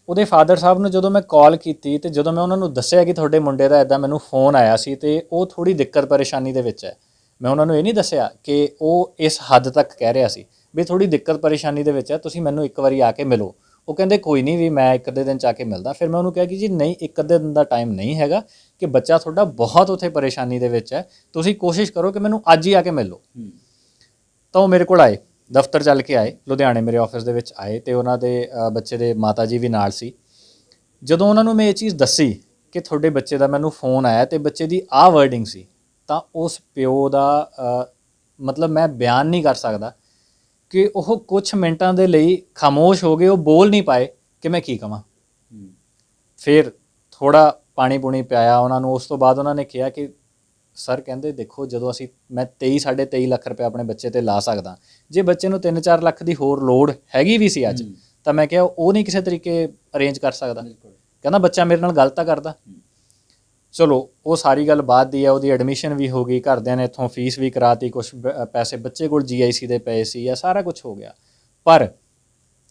ਉਹਦੇ ਫਾਦਰ ਸਾਹਿਬ ਨੂੰ ਜਦੋਂ ਮੈਂ ਕਾਲ ਕੀਤੀ ਤੇ ਜਦੋਂ ਮੈਂ ਉਹਨਾਂ ਨੂੰ ਦੱਸਿਆ ਕਿ ਤੁਹਾਡੇ ਮੁੰਡੇ ਦਾ ਇੱਦਾਂ ਮੈਨੂੰ ਫੋਨ ਆਇਆ ਸੀ ਤੇ ਉਹ ਥੋੜੀ ਦਿੱਕਤ ਪਰੇਸ਼ਾਨੀ ਦੇ ਵਿੱਚ ਹੈ, ਮੈਂ ਉਹਨਾਂ ਨੂੰ ਇਹ ਨਹੀਂ ਦੱਸਿਆ ਕਿ ਉਹ ਇਸ ਹੱਦ ਤੱਕ ਕਹਿ ਰਿਹਾ ਸੀ ਵੀ ਥੋੜੀ ਦਿੱਕਤ ਪਰੇਸ਼ਾਨੀ ਦੇ ਵਿੱਚ ਹੈ, ਤੁਸੀਂ ਮੈਨੂੰ ਇੱਕ ਵਾਰੀ ਆ ਕੇ ਮਿਲੋ। ਉਹ ਕਹਿੰਦੇ ਕੋਈ ਨਹੀਂ, ਵੀ ਮੈਂ ਇੱਕ ਅੱਧੇ ਦਿਨ 'ਚ ਆ ਕੇ ਮਿਲਦਾ। ਫਿਰ ਮੈਂ ਉਹਨੂੰ ਕਿਹਾ ਕਿ ਜੀ ਨਹੀਂ, ਇੱਕ ਅੱਧੇ ਦਿਨ ਦਾ ਟਾਈਮ ਨਹੀਂ ਹੈਗਾ, ਕਿ ਬੱਚਾ ਤੁਹਾਡਾ ਬਹੁਤ ਉੱਥੇ ਪਰੇਸ਼ਾਨੀ ਦੇ ਵਿੱਚ ਹੈ, ਤੁਸੀਂ ਕੋਸ਼ਿਸ਼ ਕਰੋ ਕਿ ਮੈਨੂੰ ਅੱਜ ਹੀ ਆ ਕੇ ਮਿਲ ਲਓ। ਤਾਂ ਉਹ ਮੇਰੇ ਕੋਲ ਆਏ, ਦਫ਼ਤਰ ਚੱਲ ਕੇ ਆਏ, ਲੁਧਿਆਣੇ ਮੇਰੇ ਆਫਿਸ ਦੇ ਵਿੱਚ ਆਏ ਤੇ ਉਹਨਾਂ ਦੇ ਬੱਚੇ ਦੇ ਮਾਤਾ ਜੀ ਵੀ ਨਾਲ ਸੀ। ਜਦੋਂ ਉਹਨਾਂ ਨੂੰ ਮੈਂ ਇਹ ਚੀਜ਼ ਦੱਸੀ ਕਿ ਤੁਹਾਡੇ ਬੱਚੇ ਦਾ ਮੈਨੂੰ ਫੋਨ ਆਇਆ ਤੇ ਬੱਚੇ ਦੀ ਆਹ ਵਰਡਿੰਗ ਸੀ, ਤਾਂ ਉਸ ਪਿਓ ਦਾ ਮਤਲਬ ਮੈਂ ਬਿਆਨ ਨਹੀਂ ਕਰ ਸਕਦਾ ਕਿ ਉਹ ਕੁਝ ਮਿੰਟਾਂ ਦੇ ਲਈ ਖਾਮੋਸ਼ ਹੋ ਗਏ, ਉਹ ਬੋਲ ਨਹੀਂ ਪਾਏ ਕਿ ਮੈਂ ਕੀ ਕਵਾਂ। ਫਿਰ ਥੋੜਾ ਪਾਣੀ ਪੂਣੀ ਪਿਆਇਆ ਉਹਨਾਂ ਨੂੰ। ਉਸ ਤੋਂ ਬਾਅਦ ਉਹਨਾਂ ਨੇ ਕਿਹਾ ਕਿ ਸਰ, ਕਹਿੰਦੇ ਦੇਖੋ, ਜਦੋਂ ਮੈਂ 23-23.5 ਲੱਖ ਰੁਪਏ ਆਪਣੇ ਬੱਚੇ ਤੇ ਲਾ ਸਕਦਾ, ਜੇ ਬੱਚੇ ਨੂੰ 3-4 ਲੱਖ ਦੀ ਹੋਰ ਲੋੜ ਹੈਗੀ ਵੀ ਸੀ ਅੱਜ, ਤਾਂ ਮੈਂ ਕਿਹਾ ਉਹ ਨਹੀਂ ਕਿਸੇ ਤਰੀਕੇ ਅਰੇਂਜ ਕਰ ਸਕਦਾ। ਕਹਿੰਦਾ ਬੱਚਾ ਮੇਰੇ ਨਾਲ ਗੱਲ ਤਾਂ ਕਰਦਾ। ਚਲੋ ਉਹ ਸਾਰੀ ਗੱਲ ਬਾਅਦ ਦੀ ਹੈ, ਉਹਦੀ ਐਡਮਿਸ਼ਨ ਵੀ ਹੋ ਗਈ, ਘਰਦਿਆਂ ਨੇ ਇੱਥੋਂ ਫੀਸ ਵੀ ਕਰਾਤੀ, ਕੁਛ ਪੈਸੇ ਬੱਚੇ ਕੋਲ GIC ਦੇ ਪਏ ਸੀ, ਜਾਂ ਸਾਰਾ ਕੁਝ ਹੋ ਗਿਆ। ਪਰ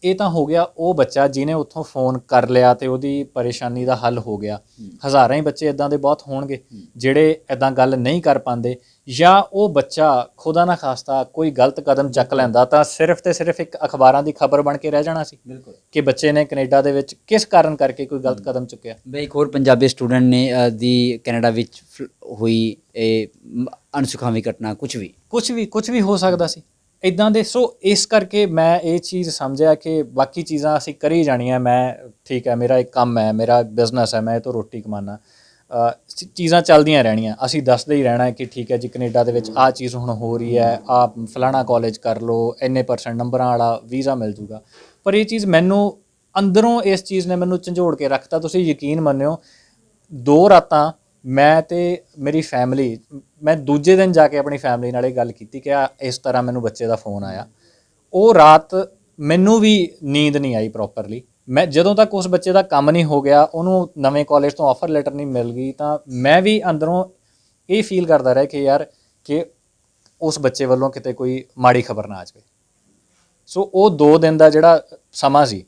ਇਹ ਤਾਂ ਹੋ ਗਿਆ ਉਹ ਬੱਚਾ ਜਿਹਨੇ ਉੱਥੋਂ ਫੋਨ ਕਰ ਲਿਆ ਤੇ ਉਹਦੀ ਪਰੇਸ਼ਾਨੀ ਦਾ ਹੱਲ ਹੋ ਗਿਆ। ਹਜ਼ਾਰਾਂ ਹੀ ਬੱਚੇ ਇੱਦਾਂ ਦੇ ਬਹੁਤ ਹੋਣਗੇ ਜਿਹੜੇ ਇੱਦਾਂ ਗੱਲ ਨਹੀਂ ਕਰ ਪਾਉਂਦੇ, ਜਾਂ ਉਹ ਬੱਚਾ ਖੁਦਾ ਨਾ ਖਾਸਤਾ ਕੋਈ ਗਲਤ ਕਦਮ ਚੱਕ ਲੈਂਦਾ ਤਾਂ ਸਿਰਫ ਤੇ ਸਿਰਫ ਇੱਕ ਅਖਬਾਰਾਂ ਦੀ ਖਬਰ ਬਣ ਕੇ ਰਹਿ ਜਾਣਾ ਸੀ ਕਿ ਬੱਚੇ ਨੇ ਕੈਨੇਡਾ ਦੇ ਵਿੱਚ ਕਿਸ ਕਾਰਨ ਕਰਕੇ ਕੋਈ ਗਲਤ ਕਦਮ ਚੁੱਕਿਆ। ਬਈ ਇੱਕ ਹੋਰ ਪੰਜਾਬੀ ਸਟੂਡੈਂਟ ਨੇ ਦੀ ਕੈਨੇਡਾ ਵਿੱਚ ਹੋਈ ਇਹ ਅਣਸੁਖਾਵੀਂ ਘਟਨਾ, ਕੁਝ ਵੀ ਹੋ ਸਕਦਾ ਸੀ ਇੱਦਾਂ ਦੇ। ਸੋ ਇਸ ਕਰਕੇ ਮੈਂ ਇਹ ਚੀਜ਼ ਸਮਝਿਆ ਕਿ ਬਾਕੀ ਚੀਜ਼ਾਂ ਅਸੀਂ ਕਰੀ ਜਾਣੀਆਂ। ਮੈਂ ਠੀਕ ਹੈ, ਮੇਰਾ ਇੱਕ ਕੰਮ ਹੈ, ਮੇਰਾ ਬਿਜ਼ਨਸ ਹੈ, ਮੈਂ ਇਹ ਤੋਂ ਰੋਟੀ ਕਮਾਉਣਾ, ਚੀਜ਼ਾਂ ਚੱਲਦੀਆਂ ਰਹਿਣੀਆਂ। ਅਸੀਂ ਦੱਸਦੇ ਹੀ ਰਹਿਣਾ ਕਿ ਠੀਕ ਹੈ ਜੀ, ਕੈਨੇਡਾ ਦੇ ਵਿੱਚ ਆਹ ਚੀਜ਼ ਹੁਣ ਹੋ ਰਹੀ ਹੈ, ਆਹ ਫਲਾਣਾ ਕਾਲਜ ਕਰ ਲਓ, ਇੰਨੇ % ਨੰਬਰਾਂ ਵਾਲਾ ਵੀਜ਼ਾ ਮਿਲ ਜੂਗਾ। ਪਰ ਇਹ ਚੀਜ਼ ਮੈਨੂੰ ਅੰਦਰੋਂ, ਇਸ ਚੀਜ਼ ਨੇ ਮੈਨੂੰ ਝੰਜੋੜ ਕੇ ਰੱਖਤਾ। ਤੁਸੀਂ ਯਕੀਨ ਮੰਨਿਓ, 2 ਰਾਤਾਂ ਮੈਂ ਤੇ ਮੇਰੀ ਫੈਮਿਲੀ, ਮੈਂ ਦੂਜੇ ਦਿਨ ਜਾ ਕੇ ਆਪਣੀ ਫੈਮਿਲੀ ਨਾਲ ਇਹ ਗੱਲ ਕੀਤੀ ਕਿ ਇਸ ਤਰ੍ਹਾਂ ਮੈਨੂੰ ਬੱਚੇ ਦਾ ਫੋਨ ਆਇਆ। ਉਹ ਰਾਤ ਮੈਨੂੰ ਵੀ ਨੀਂਦ ਨਹੀਂ ਆਈ ਪ੍ਰੋਪਰਲੀ। ਮੈਂ ਜਦੋਂ ਤੱਕ ਉਸ ਬੱਚੇ ਦਾ ਕੰਮ ਨਹੀਂ ਹੋ ਗਿਆ, ਉਹਨੂੰ ਨਵੇਂ ਕਾਲਜ ਤੋਂ ਆਫਰ ਲੈਟਰ ਨਹੀਂ ਮਿਲ ਗਈ, ਤਾਂ ਮੈਂ ਵੀ ਅੰਦਰੋਂ ਇਹ ਫੀਲ ਕਰਦਾ ਰਿਹਾ ਕਿ ਯਾਰ, ਕਿ ਉਸ ਬੱਚੇ ਵੱਲੋਂ ਕਿਤੇ ਕੋਈ ਮਾੜੀ ਖਬਰ ਨਾ ਆ ਜਾਵੇ। ਸੋ ਉਹ 2 ਦਿਨ ਦਾ ਜਿਹੜਾ ਸਮਾਂ ਸੀ,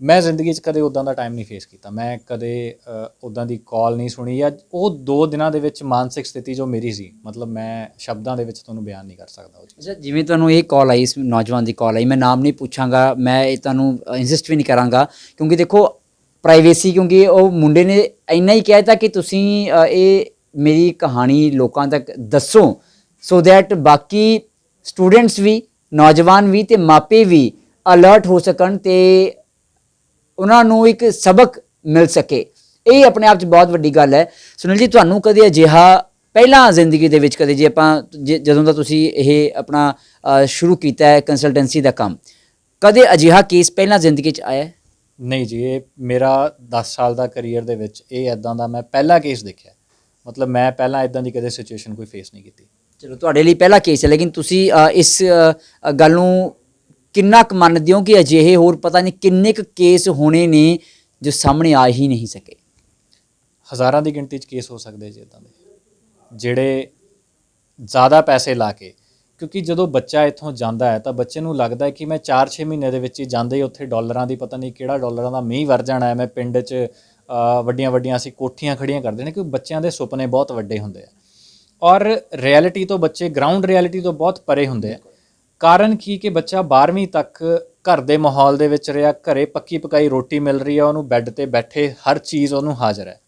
ਮੈਂ ਜ਼ਿੰਦਗੀ 'ਚ ਕਦੇ ਉੱਦਾਂ ਦਾ ਟਾਈਮ ਨਹੀਂ ਫੇਸ ਕੀਤਾ। ਮੈਂ ਕਦੇ ਉੱਦਾਂ ਦੀ ਕਾਲ ਨਹੀਂ ਸੁਣੀ, ਜਾਂ ਉਹ 2 ਦਿਨਾਂ ਦੇ ਵਿੱਚ ਮਾਨਸਿਕ ਸਥਿਤੀ ਜੋ ਮੇਰੀ ਸੀ, ਮਤਲਬ ਮੈਂ ਸ਼ਬਦਾਂ ਦੇ ਵਿੱਚ ਤੁਹਾਨੂੰ ਬਿਆਨ ਨਹੀਂ ਕਰ ਸਕਦਾ ਉਹ ਚੀਜ਼। ਅੱਛਾ, ਜਿਵੇਂ ਤੁਹਾਨੂੰ ਇਹ ਕਾਲ ਆਈ, ਇਸ ਨੌਜਵਾਨ ਦੀ ਕਾਲ ਆਈ, ਮੈਂ ਨਾਮ ਨਹੀਂ ਪੁੱਛਾਂਗਾ, ਮੈਂ ਇਹ ਤੁਹਾਨੂੰ ਇਨਸਿਸਟ ਵੀ ਨਹੀਂ ਕਰਾਂਗਾ, ਕਿਉਂਕਿ ਦੇਖੋ ਪ੍ਰਾਈਵੇਸੀ, ਕਿਉਂਕਿ ਉਹ ਮੁੰਡੇ ਨੇ ਇੰਨਾ ਹੀ ਕਹਿ ਤਾ ਕਿ ਤੁਸੀਂ ਇਹ ਮੇਰੀ ਕਹਾਣੀ ਲੋਕਾਂ ਤੱਕ ਦੱਸੋ, ਸੋ ਦੈਟ ਬਾਕੀ ਸਟੂਡੈਂਟਸ ਵੀ, ਨੌਜਵਾਨ ਵੀ ਤੇ ਮਾਪੇ ਵੀ ਅਲਰਟ ਹੋ ਸਕਣ ਤੇ ਉਹਨਾਂ ਨੂੰ ਇੱਕ ਸਬਕ ਮਿਲ ਸਕੇ। ਇਹ ਆਪਣੇ ਆਪ 'ਚ ਬਹੁਤ ਵੱਡੀ ਗੱਲ ਹੈ। ਸੁਨੀਲ ਜੀ, ਤੁਹਾਨੂੰ ਕਦੇ ਅਜਿਹਾ ਪਹਿਲਾਂ ਜ਼ਿੰਦਗੀ ਦੇ ਵਿੱਚ, ਕਦੇ ਜੇ ਆਪਾਂ ਜਦੋਂ ਦਾ ਤੁਸੀਂ ਇਹ ਆਪਣਾ ਸ਼ੁਰੂ ਕੀਤਾ ਹੈ ਕੰਸਲਟੈਂਸੀ ਦਾ ਕੰਮ, ਕਦੇ ਅਜਿਹਾ ਕੇਸ ਪਹਿਲਾਂ ਜ਼ਿੰਦਗੀ 'ਚ ਆਇਆ? ਨਹੀਂ ਜੀ, ਇਹ ਮੇਰਾ 10 ਸਾਲ ਦਾ ਕਰੀਅਰ ਦੇ ਵਿੱਚ ਇਹ ਇੱਦਾਂ ਦਾ ਮੈਂ ਪਹਿਲਾ ਕੇਸ ਦੇਖਿਆ। ਮਤਲਬ ਮੈਂ ਪਹਿਲਾਂ ਇੱਦਾਂ ਦੀ ਕਦੇ ਸਿਚੁਏਸ਼ਨ ਕੋਈ ਫੇਸ ਨਹੀਂ ਕੀਤੀ। ਚਲੋ, ਤੁਹਾਡੇ ਲਈ ਪਹਿਲਾ ਕੇਸ ਹੈ, ਲੇਕਿਨ ਤੁਸੀਂ ਇਸ ਗੱਲ ਨੂੰ ਕਿੰਨਾ ਕੁ ਮੰਨਦੇ ਹੋ ਕਿ ਅਜਿਹੇ ਹੋਰ ਪਤਾ ਨਹੀਂ ਕਿੰਨੇ ਕੁ ਕੇਸ ਹੋਣੇ ਨੇ ਜੋ ਸਾਹਮਣੇ ਆ ਹੀ ਨਹੀਂ ਸਕੇ? ਹਜ਼ਾਰਾਂ ਦੀ ਗਿਣਤੀ 'ਚ ਕੇਸ ਹੋ ਸਕਦੇ ਜੀ ਇੱਦਾਂ ਦੇ, ਜਿਹੜੇ ਜ਼ਿਆਦਾ ਪੈਸੇ ਲਾ ਕੇ ਕਿਉਂਕਿ ਜਦੋਂ ਬੱਚਾ ਇੱਥੋਂ ਜਾਂਦਾ ਹੈ ਤਾਂ ਬੱਚੇ ਨੂੰ ਲੱਗਦਾ ਹੈ ਕਿ ਮੈਂ 4-6 ਮਹੀਨੇ ਦੇ ਵਿੱਚ ਹੀ ਜਾਂਦੇ ਹੀ ਉੱਥੇ ਡਾਲਰਾਂ ਦੀ ਪਤਾ ਨਹੀਂ ਕਿਹੜਾ ਡਾਲਰਾਂ ਦਾ ਮੀਂਹ ਵਰ ਜਾਣਾ ਹੈ, ਮੈਂ ਪਿੰਡ 'ਚ ਵੱਡੀਆਂ ਵੱਡੀਆਂ ਅਸੀਂ ਕੋਠੀਆਂ ਖੜੀਆਂ ਕਰਦੇ ਨੇ, ਕਿਉਂਕਿ ਬੱਚਿਆਂ ਦੇ ਸੁਪਨੇ ਬਹੁਤ ਵੱਡੇ ਹੁੰਦੇ ਆ ਔਰ ਰਿਐਲਿਟੀ ਤੋਂ ਬੱਚੇ ਗਰਾਊਂਡ ਰਿਐਲਿਟੀ ਤੋਂ ਬਹੁਤ ਪਰੇ ਹੁੰਦੇ ਆ। ਕਾਰਨ ਕੀ ਕਿ ਬੱਚਾ 12ਵੀਂ ਤੱਕ ਘਰ ਦੇ ਮਾਹੌਲ ਦੇ ਵਿੱਚ ਰਿਹਾ, ਘਰੇ ਪੱਕੀ ਪਕਾਈ ਰੋਟੀ ਮਿਲ ਰਹੀ ਆ, ਉਹਨੂੰ ਬੈੱਡ ਤੇ ਬੈਠੇ ਹਰ ਚੀਜ਼ ਉਹਨੂੰ ਹਾਜ਼ਰ ਹੈ।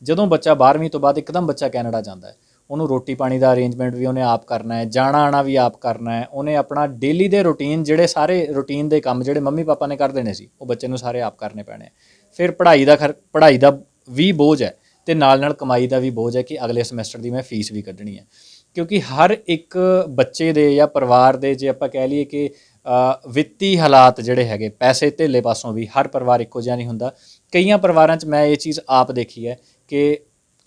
ਜਦੋਂ ਬੱਚਾ 12ਵੀਂ ਤੋਂ ਬਾਅਦ ਇੱਕਦਮ ਬੱਚਾ ਕੈਨੇਡਾ ਜਾਂਦਾ ਹੈ, ਉਹਨੂੰ ਰੋਟੀ ਪਾਣੀ ਦਾ ਅਰੇਂਜਮੈਂਟ ਵੀ ਉਹਨੇ ਆਪ ਕਰਨਾ ਹੈ, ਜਾਣਾ ਆਣਾ ਵੀ ਆਪ ਕਰਨਾ ਹੈ, ਉਹਨੇ ਆਪਣਾ ਡੇਲੀ ਦੇ ਰੂਟੀਨ ਜਿਹੜੇ ਸਾਰੇ ਰੂਟੀਨ ਦੇ ਕੰਮ ਜਿਹੜੇ ਮੰਮੀ ਪਾਪਾ ਨੇ ਕਰ ਦੇਣੇ ਸੀ ਉਹ ਬੱਚੇ ਨੂੰ ਸਾਰੇ ਆਪ ਕਰਨੇ ਪੈਣੇ। ਫਿਰ ਪੜ੍ਹਾਈ ਦਾ ਵੀ ਬੋਝ ਹੈ ਤੇ ਨਾਲ ਨਾਲ ਕਮਾਈ ਦਾ ਵੀ ਬੋਝ ਹੈ ਕਿ ਅਗਲੇ ਸਮੈਸਟਰ ਦੀ ਮੈਂ ਫੀਸ ਵੀ ਕੱਢਣੀ ਹੈ। ਕਿਉਂਕਿ ਹਰ ਇੱਕ ਬੱਚੇ ਦੇ ਜਾਂ ਪਰਿਵਾਰ ਦੇ ਜੇ ਆਪਾਂ ਕਹਿ ਲਈਏ ਕਿ ਵਿੱਤੀ ਹਾਲਾਤ ਜਿਹੜੇ ਹੈਗੇ ਪੈਸੇ ਧੇਲੇ ਪਾਸੋਂ ਵੀ ਹਰ ਪਰਿਵਾਰ ਇੱਕੋ ਜਿਹਾ ਨਹੀਂ ਹੁੰਦਾ। ਕਈਆਂ ਪਰਿਵਾਰਾਂ 'ਚ ਮੈਂ ਇਹ ਚੀਜ਼ ਆਪ ਦੇਖੀ ਹੈ ਕਿ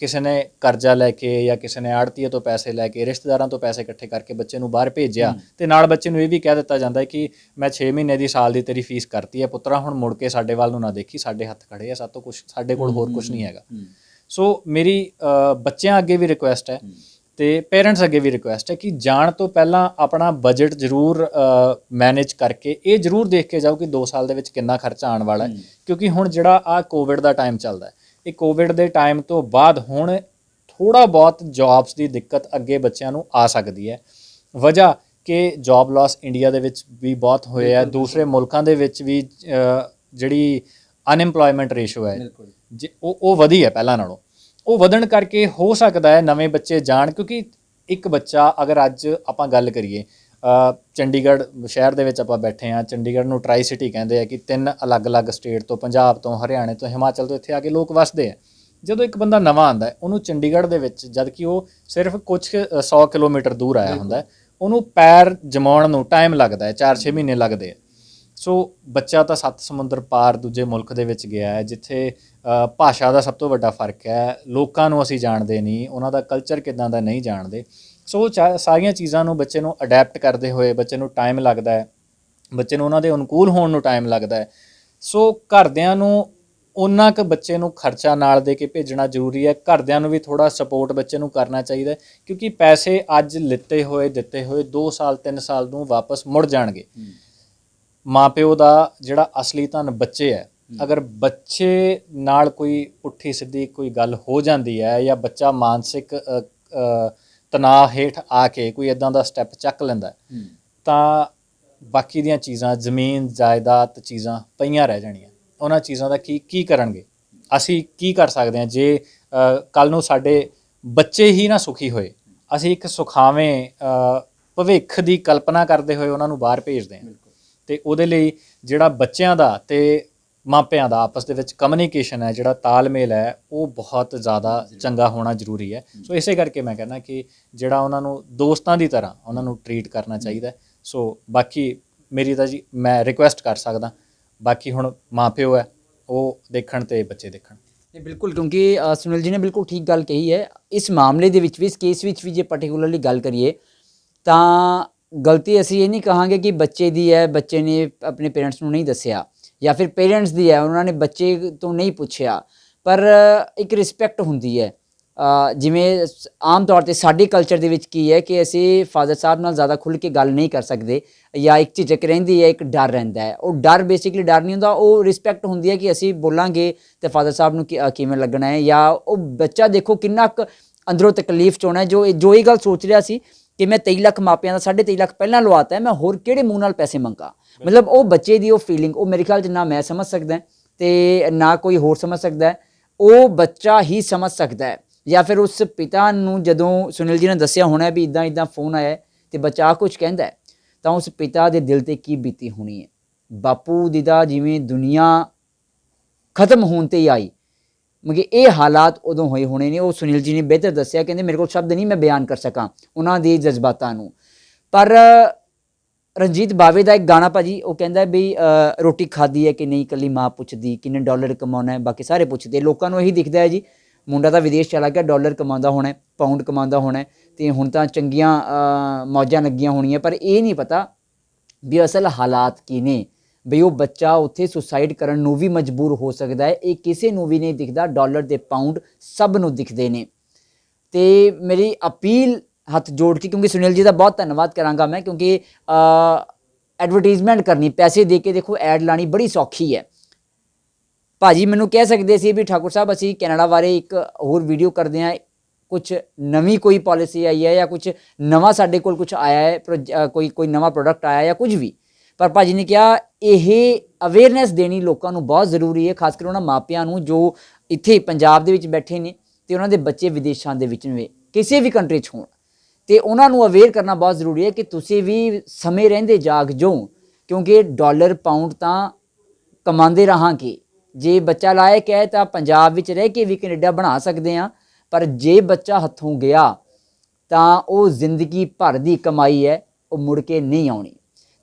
ਕਿਸੇ ਨੇ ਕਰਜ਼ਾ ਲੈ ਕੇ ਜਾਂ ਕਿਸੇ ਨੇ ਆੜ੍ਹਤੀਏ ਤੋਂ ਪੈਸੇ ਲੈ ਕੇ ਰਿਸ਼ਤੇਦਾਰਾਂ ਤੋਂ ਪੈਸੇ ਇਕੱਠੇ ਕਰਕੇ ਬੱਚੇ ਨੂੰ ਬਾਹਰ ਭੇਜਿਆ ਤੇ ਨਾਲ ਬੱਚੇ ਨੂੰ ਇਹ ਵੀ ਕਹਿ ਦਿੱਤਾ ਜਾਂਦਾ ਹੈ ਕਿ ਮੈਂ 6 ਮਹੀਨੇ ਦੀ ਸਾਲ ਦੀ ਤੇਰੀ ਫੀਸ ਕਰਤੀ ਹੈ ਪੁੱਤਰਾ, ਹੁਣ ਮੁੜ ਕੇ ਸਾਡੇ ਵੱਲ ਨੂੰ ਨਾ ਦੇਖੀ, ਸਾਡੇ ਹੱਥ ਖੜੇ ਆ, ਸਾਤੋਂ ਕੁਛ ਸਾਡੇ ਕੋਲ ਹੋਰ ਕੁਛ ਨਹੀਂ ਹੈਗਾ। ਸੋ ਮੇਰੀ ਬੱਚਿਆਂ ਅੱਗੇ ਵੀ ਰਿਕੁਐਸਟ ਹੈ ਤੇ ਪੇਰੈਂਟਸ ਅੱਗੇ ਵੀ ਰਿਕੁਐਸਟ ਹੈ ਕਿ ਜਾਣ ਤੋਂ ਪਹਿਲਾਂ ਆਪਣਾ ਬਜਟ ਜ਼ਰੂਰ ਮੈਨੇਜ ਕਰਕੇ ਇਹ ਜ਼ਰੂਰ ਦੇਖ ਕੇ ਜਾਓ ਕਿ 2 ਸਾਲ ਦੇ ਵਿੱਚ ਕਿੰਨਾ ਖਰਚਾ ਆਉਣ ਵਾਲਾ ਹੈ। ਕਿਉਂਕਿ ਹੁਣ ਜਿਹੜਾ ਆ ਕੋਵਿਡ ਦਾ ਟਾਈਮ ਚੱਲਦਾ ਹੈ, ਇਹ ਕੋਵਿਡ ਦੇ ਟਾਈਮ ਤੋਂ ਬਾਅਦ ਹੁਣ ਥੋੜ੍ਹਾ ਬਹੁਤ ਜੌਬਸ ਦੀ ਦਿੱਕਤ ਅੱਗੇ ਬੱਚਿਆਂ ਨੂੰ ਆ ਸਕਦੀ ਹੈ। ਵਜ੍ਹਾ ਕਿ ਜੌਬ ਲਾਸ ਇੰਡੀਆ ਦੇ ਵਿੱਚ ਵੀ ਬਹੁਤ ਹੋਏ ਆ, ਦੂਸਰੇ ਮੁਲਕਾਂ ਦੇ ਵਿੱਚ ਵੀ ਜਿਹੜੀ ਅਨਐਮਪਲੋਇਮੈਂਟ ਰੇਸ਼ੋ ਹੈ ਉਹ ਵਧੀ ਹੈ ਪਹਿਲਾਂ ਨਾਲੋਂ। ਉਹ ਵਧਣ ਕਰਕੇ ਹੋ ਸਕਦਾ ਹੈ ਨਵੇਂ ਬੱਚੇ ਜਾਣ, ਕਿਉਂਕਿ ਇੱਕ ਬੱਚਾ ਅਗਰ ਅੱਜ ਆਪਾਂ ਗੱਲ ਕਰੀਏ ਚੰਡੀਗੜ੍ਹ ਸ਼ਹਿਰ ਦੇ ਵਿੱਚ ਆਪਾਂ ਬੈਠੇ ਹਾਂ, ਚੰਡੀਗੜ੍ਹ ਨੂੰ ਟਰਾਈ ਸਿਟੀ ਕਹਿੰਦੇ ਆ ਕਿ 3 ਅਲੱਗ-ਅਲੱਗ ਸਟੇਟ ਤੋਂ, ਪੰਜਾਬ ਤੋਂ, ਹਰਿਆਣੇ ਤੋਂ, ਹਿਮਾਚਲ ਤੋਂ ਇੱਥੇ ਆ ਕੇ ਲੋਕ ਵਸਦੇ ਆ। ਜਦੋਂ ਇੱਕ ਬੰਦਾ ਨਵਾਂ ਆਉਂਦਾ ਉਹਨੂੰ ਚੰਡੀਗੜ੍ਹ ਦੇ ਵਿੱਚ ਜਦ ਕਿ ਉਹ ਸਿਰਫ ਕੁਛ 100 ਕਿਲੋਮੀਟਰ ਦੂਰ ਆਇਆ ਹੁੰਦਾ, ਉਹਨੂੰ ਪੈਰ ਜਮਾਉਣ ਨੂੰ ਟਾਈਮ ਲੱਗਦਾ ਹੈ, 4-6 ਮਹੀਨੇ ਲੱਗਦੇ ਆ। ਸੋ ਬੱਚਾ ਤਾਂ 7 ਸਮੁੰਦਰ ਪਾਰ ਦੂਜੇ ਮੁਲਕ ਦੇ ਵਿੱਚ ਗਿਆ ਹੈ ਜਿੱਥੇ ਭਾਸ਼ਾ ਦਾ ਸਭ ਤੋਂ ਵੱਡਾ ਫਰਕ ਹੈ, ਲੋਕਾਂ ਨੂੰ ਅਸੀਂ ਜਾਣਦੇ ਨਹੀਂ, ਉਹਨਾਂ ਦਾ ਕਲਚਰ ਕਿੱਦਾਂ ਦਾ ਨਹੀਂ ਜਾਣਦੇ। ਸੋ ਸਾਰੀਆਂ ਚੀਜ਼ਾਂ ਨੂੰ ਬੱਚੇ ਨੂੰ ਅਡੈਪਟ ਕਰਦੇ ਹੋਏ ਬੱਚੇ ਨੂੰ ਟਾਈਮ ਲੱਗਦਾ ਹੈ, ਬੱਚੇ ਨੂੰ ਉਹਨਾਂ ਦੇ ਅਨੁਕੂਲ ਹੋਣ ਨੂੰ ਟਾਈਮ ਲੱਗਦਾ ਹੈ। ਸੋ ਘਰਦਿਆਂ ਨੂੰ ਓਨਾ ਕੁ ਬੱਚੇ ਨੂੰ ਖਰਚਾ ਨਾਲ ਦੇ ਕੇ ਭੇਜਣਾ ਜ਼ਰੂਰੀ ਹੈ। ਘਰਦਿਆਂ ਨੂੰ ਵੀ ਥੋੜ੍ਹਾ ਸਪੋਰਟ ਬੱਚੇ ਨੂੰ ਕਰਨਾ ਚਾਹੀਦਾ, ਕਿਉਂਕਿ ਪੈਸੇ ਅੱਜ ਦਿੱਤੇ ਹੋਏ 2 ਸਾਲ 3 ਸਾਲ ਨੂੰ ਵਾਪਸ ਮੁੜ ਜਾਣਗੇ। ਮਾਂ ਪਿਓ ਦਾ ਜਿਹੜਾ ਅਸਲੀ ਧਨ ਬੱਚੇ ਹੈ, ਅਗਰ ਬੱਚੇ ਨਾਲ ਕੋਈ ਪੁੱਠੀ ਸਿੱਧੀ ਕੋਈ ਗੱਲ ਹੋ ਜਾਂਦੀ ਹੈ ਜਾਂ ਬੱਚਾ ਮਾਨਸਿਕ ਤਣਾਅ ਹੇਠ ਆ ਕੇ ਕੋਈ ਇੱਦਾਂ ਦਾ ਸਟੈਪ ਚੱਕ ਲੈਂਦਾ ਤਾਂ ਬਾਕੀ ਦੀਆਂ ਚੀਜ਼ਾਂ ਜ਼ਮੀਨ ਜਾਇਦਾਦ ਚੀਜ਼ਾਂ ਪਈਆਂ ਰਹਿ ਜਾਣੀਆਂ। ਉਹਨਾਂ ਚੀਜ਼ਾਂ ਦਾ ਕੀ ਕਰਨਗੇ? ਅਸੀਂ ਕੀ ਕਰ ਸਕਦੇ ਹਾਂ ਜੇ ਕੱਲ੍ਹ ਨੂੰ ਸਾਡੇ ਬੱਚੇ ਹੀ ਨਾ ਸੁਖੀ ਹੋਏ? ਅਸੀਂ ਇੱਕ ਸੁਖਾਵੇਂ ਭਵਿੱਖ ਦੀ ਕਲਪਨਾ ਕਰਦੇ ਹੋਏ ਉਹਨਾਂ ਨੂੰ ਬਾਹਰ ਭੇਜਦੇ ਹਾਂ ਅਤੇ ਉਹਦੇ ਲਈ ਜਿਹੜਾ ਬੱਚਿਆਂ ਦਾ ਅਤੇ ਮਾਪਿਆਂ ਦਾ ਆਪਸ ਦੇ ਵਿੱਚ ਕਮਿਊਨੀਕੇਸ਼ਨ ਹੈ, ਜਿਹੜਾ ਤਾਲਮੇਲ ਹੈ, ਉਹ ਬਹੁਤ ਜ਼ਿਆਦਾ ਚੰਗਾ ਹੋਣਾ ਜ਼ਰੂਰੀ ਹੈ। ਸੋ ਇਸੇ ਕਰਕੇ ਮੈਂ ਕਹਿੰਦਾ ਕਿ ਜਿਹੜਾ ਉਹਨਾਂ ਨੂੰ ਦੋਸਤਾਂ ਦੀ ਤਰ੍ਹਾਂ ਉਹਨਾਂ ਨੂੰ ਟਰੀਟ ਕਰਨਾ ਚਾਹੀਦਾ। ਸੋ ਬਾਕੀ ਮੇਰੀ ਤਾਂ ਜੀ ਮੈਂ ਰਿਕੁਐਸਟ ਕਰ ਸਕਦਾ, ਬਾਕੀ ਹੁਣ ਮਾਂ ਪਿਓ ਹੈ ਉਹ ਦੇਖਣ ਅਤੇ ਬੱਚੇ ਦੇਖਣ। ਬਿਲਕੁਲ, ਕਿਉਂਕਿ ਸੁਨੀਲ ਜੀ ਨੇ ਬਿਲਕੁਲ ਠੀਕ ਗੱਲ ਕਹੀ ਹੈ। ਇਸ ਮਾਮਲੇ ਦੇ ਵਿੱਚ ਵੀ, ਇਸ ਕੇਸ ਵਿੱਚ ਵੀ ਜੇ ਪਾਰਟੀਕੂਲਰਲੀ ਗੱਲ ਕਰੀਏ ਤਾਂ ਗਲਤੀ ਅਸੀਂ ਇਹ ਨਹੀਂ ਕਹਾਂਗੇ ਕਿ ਬੱਚੇ ਦੀ ਹੈ, ਬੱਚੇ ਨੇ ਆਪਣੇ ਪੇਰੈਂਟਸ ਨੂੰ ਨਹੀਂ ਦੱਸਿਆ, ਜਾਂ ਫਿਰ ਪੇਰੈਂਟਸ ਦੀ ਹੈ ਉਹਨਾਂ ਨੇ ਬੱਚੇ ਤੋਂ ਨਹੀਂ ਪੁੱਛਿਆ। ਪਰ ਇੱਕ ਰਿਸਪੈਕਟ ਹੁੰਦੀ ਹੈ, ਜਿਵੇਂ ਆਮ ਤੌਰ 'ਤੇ ਸਾਡੇ ਕਲਚਰ ਦੇ ਵਿੱਚ ਕੀ ਹੈ ਕਿ ਅਸੀਂ ਫਾਦਰ ਸਾਹਿਬ ਨਾਲ ਜ਼ਿਆਦਾ ਖੁੱਲ੍ਹ ਕੇ ਗੱਲ ਨਹੀਂ ਕਰ ਸਕਦੇ, ਜਾਂ ਇੱਕ ਝਿਜਕ ਰਹਿੰਦੀ ਹੈ, ਇੱਕ ਡਰ ਰਹਿੰਦਾ ਹੈ। ਉਹ ਡਰ ਬੇਸਿਕਲੀ ਡਰ ਨਹੀਂ ਹੁੰਦਾ, ਉਹ ਰਿਸਪੈਕਟ ਹੁੰਦੀ ਹੈ ਕਿ ਅਸੀਂ ਬੋਲਾਂਗੇ ਤਾਂ ਫਾਦਰ ਸਾਹਿਬ ਨੂੰ ਕਿਵੇਂ ਲੱਗਣਾ ਹੈ। ਜਾਂ ਉਹ ਬੱਚਾ ਦੇਖੋ ਕਿੰਨਾ ਕੁ ਅੰਦਰੋਂ ਤਕਲੀਫ 'ਚ ਹੋਣਾ, ਜੋ ਇਹ ਗੱਲ ਸੋਚ ਰਿਹਾ ਸੀ ਕਿ ਮੈਂ 23 ਲੱਖ ਮਾਪਿਆਂ ਦਾ 23.5 ਲੱਖ ਪਹਿਲਾਂ ਲਵਾਤਾ ਹੈ, ਮੈਂ ਹੋਰ ਕਿਹੜੇ ਮੂੰਹ ਨਾਲ ਪੈਸੇ ਮੰਗਾ। ਮਤਲਬ ਉਹ ਬੱਚੇ ਦੀ ਉਹ ਫੀਲਿੰਗ, ਉਹ ਮੇਰੇ ਖਿਆਲ 'ਚ ਨਾ ਮੈਂ ਸਮਝ ਸਕਦਾ ਅਤੇ ਨਾ ਕੋਈ ਹੋਰ ਸਮਝ ਸਕਦਾ, ਉਹ ਬੱਚਾ ਹੀ ਸਮਝ ਸਕਦਾ ਹੈ। ਜਾਂ ਫਿਰ ਉਸ ਪਿਤਾ ਨੂੰ ਜਦੋਂ ਸੁਨੀਲ ਜੀ ਨੇ ਦੱਸਿਆ ਹੋਣਾ ਵੀ ਇੱਦਾਂ ਇੱਦਾਂ ਫੋਨ ਆਇਆ ਅਤੇ ਬੱਚਾ ਕੁਝ ਕਹਿੰਦਾ ਤਾਂ ਉਸ ਪਿਤਾ ਦੇ ਦਿਲ 'ਤੇ ਕੀ ਬੀਤੀ ਹੋਣੀ ਹੈ। ਬਾਪੂ ਦੀ ਤਾਂ ਜਿਵੇਂ ਦੁਨੀਆ ਖਤਮ ਹੋਣ 'ਤੇ ਹੀ ਆਈ, ਮਗਰ ਇਹ ਹਾਲਾਤ ਉਦੋਂ ਹੋਏ ਹੋਣੇ ਨੇ। ਉਹ ਸੁਨੀਲ ਜੀ ਨੇ ਬਿਹਤਰ ਦੱਸਿਆ, ਕਹਿੰਦੇ ਮੇਰੇ ਕੋਲ ਸ਼ਬਦ ਨਹੀਂ ਮੈਂ ਬਿਆਨ ਕਰ ਸਕਾਂ ਉਹਨਾਂ ਦੇ ਜਜ਼ਬਾਤਾਂ ਨੂੰ। ਪਰ ਰਣਜੀਤ ਬਾਵੇ ਦਾ ਇੱਕ ਗਾਣਾ ਭਾਜੀ, ਉਹ ਕਹਿੰਦਾ ਵੀ ਰੋਟੀ ਖਾਧੀ ਹੈ ਕਿ ਨਹੀਂ ਇਕੱਲੀ ਮਾਂ ਪੁੱਛਦੀ, ਕਿੰਨੇ ਡਾਲਰ ਕਮਾਉਣਾ ਹੈ ਬਾਕੀ ਸਾਰੇ ਪੁੱਛਦੇ। ਲੋਕਾਂ ਨੂੰ ਇਹੀ ਦਿਖਦਾ ਹੈ ਜੀ ਮੁੰਡਾ ਤਾਂ ਵਿਦੇਸ਼ ਚਲਾ ਗਿਆ, ਡਾਲਰ ਕਮਾਉਂਦਾ ਹੋਣਾ, ਪਾਊਂਡ ਕਮਾਉਂਦਾ ਹੋਣਾ ਅਤੇ ਹੁਣ ਤਾਂ ਚੰਗੀਆਂ ਮੌਜਾਂ ਲੱਗੀਆਂ ਹੋਣੀਆਂ। ਪਰ ਇਹ ਨਹੀਂ ਪਤਾ ਵੀ ਅਸਲ ਹਾਲਾਤ ਕੀ ਨੇ, ਬਈ ਉਹ ਬੱਚਾ ਉੱਥੇ ਸੁਸਾਈਡ ਕਰਨ ਨੂੰ ਵੀ ਮਜਬੂਰ ਹੋ ਸਕਦਾ ਹੈ। ਇਹ ਕਿਸੇ ਨੂੰ ਵੀ ਨਹੀਂ ਦਿਖਦਾ, ਡਾਲਰ ਅਤੇ ਪਾਊਂਡ ਸਭ ਨੂੰ ਦਿਖਦੇ ਨੇ। ਅਤੇ ਮੇਰੀ ਅਪੀਲ ਹੱਥ ਜੋੜ ਕੇ, ਕਿਉਂਕਿ ਸੁਨੀਲ ਜੀ ਦਾ ਬਹੁਤ ਧੰਨਵਾਦ ਕਰਾਂਗਾ ਮੈਂ, ਕਿਉਂਕਿ ਐਡਵਰਟੀਜ਼ਮੈਂਟ ਕਰਨੀ, ਪੈਸੇ ਦੇ ਕੇ ਦੇਖੋ ਐਡ ਲਾਣੀ ਬੜੀ ਸੌਖੀ ਹੈ। ਭਾਜੀ ਮੈਨੂੰ ਕਹਿ ਸਕਦੇ ਸੀ ਵੀ ਠਾਕੁਰ ਸਾਹਿਬ ਅਸੀਂ ਕੈਨੇਡਾ ਬਾਰੇ ਇੱਕ ਹੋਰ ਵੀਡੀਓ ਕਰਦੇ ਹਾਂ, ਕੁਛ ਨਵੀਂ ਕੋਈ ਪਾਲਿਸੀ ਆਈ ਹੈ ਜਾਂ ਕੁਛ ਨਵਾਂ ਸਾਡੇ ਕੋਲ ਕੁਛ ਆਇਆ ਹੈ, ਕੋਈ ਨਵਾਂ ਪ੍ਰੋਡਕਟ ਆਇਆ ਜਾਂ ਕੁਝ ਵੀ, ਪਰ ਭਾਜੀ ਨੇ ਕਿਹਾ ਇਹ ਅਵੇਅਰਨੈਸ ਦੇਣੀ ਲੋਕਾਂ ਨੂੰ ਬਹੁਤ ਜ਼ਰੂਰੀ ਹੈ, ਖਾਸ ਕਰ ਉਹਨਾਂ ਮਾਪਿਆਂ ਨੂੰ ਜੋ ਇੱਥੇ ਪੰਜਾਬ ਦੇ ਵਿੱਚ ਬੈਠੇ ਨੇ ਤੇ ਉਹਨਾਂ ਦੇ ਬੱਚੇ ਵਿਦੇਸ਼ਾਂ ਦੇ ਵਿੱਚ ਨੇ, ਕਿਸੇ ਵੀ ਕੰਟਰੀ 'ਚ ਹੋਣ, ਤੇ ਉਹਨਾਂ ਨੂੰ ਅਵੇਅਰ ਕਰਨਾ ਬਹੁਤ ਜ਼ਰੂਰੀ ਹੈ ਕਿ ਤੁਸੀਂ ਵੀ ਸਮੇਂ ਰਹਿੰਦੇ ਜਾਗ ਜਾਓ, ਕਿਉਂਕਿ ਡਾਲਰ ਪਾਊਂਡ ਤਾਂ ਕਮਾਉਂਦੇ ਰਹਾਂਗੇ। ਜੇ ਬੱਚਾ ਲਾਇਕ ਹੈ ਤਾਂ ਪੰਜਾਬ ਵਿੱਚ ਰਹਿ ਕੇ ਵੀ ਕੈਨੇਡਾ ਬਣਾ ਸਕਦੇ ਹਾਂ, ਪਰ ਜੇ ਬੱਚਾ ਹੱਥੋਂ ਗਿਆ ਤਾਂ ਉਹ ਜ਼ਿੰਦਗੀ ਭਰ ਦੀ ਕਮਾਈ ਹੈ, ਉਹ ਮੁੜ ਕੇ ਨਹੀਂ ਆਉਣੀ।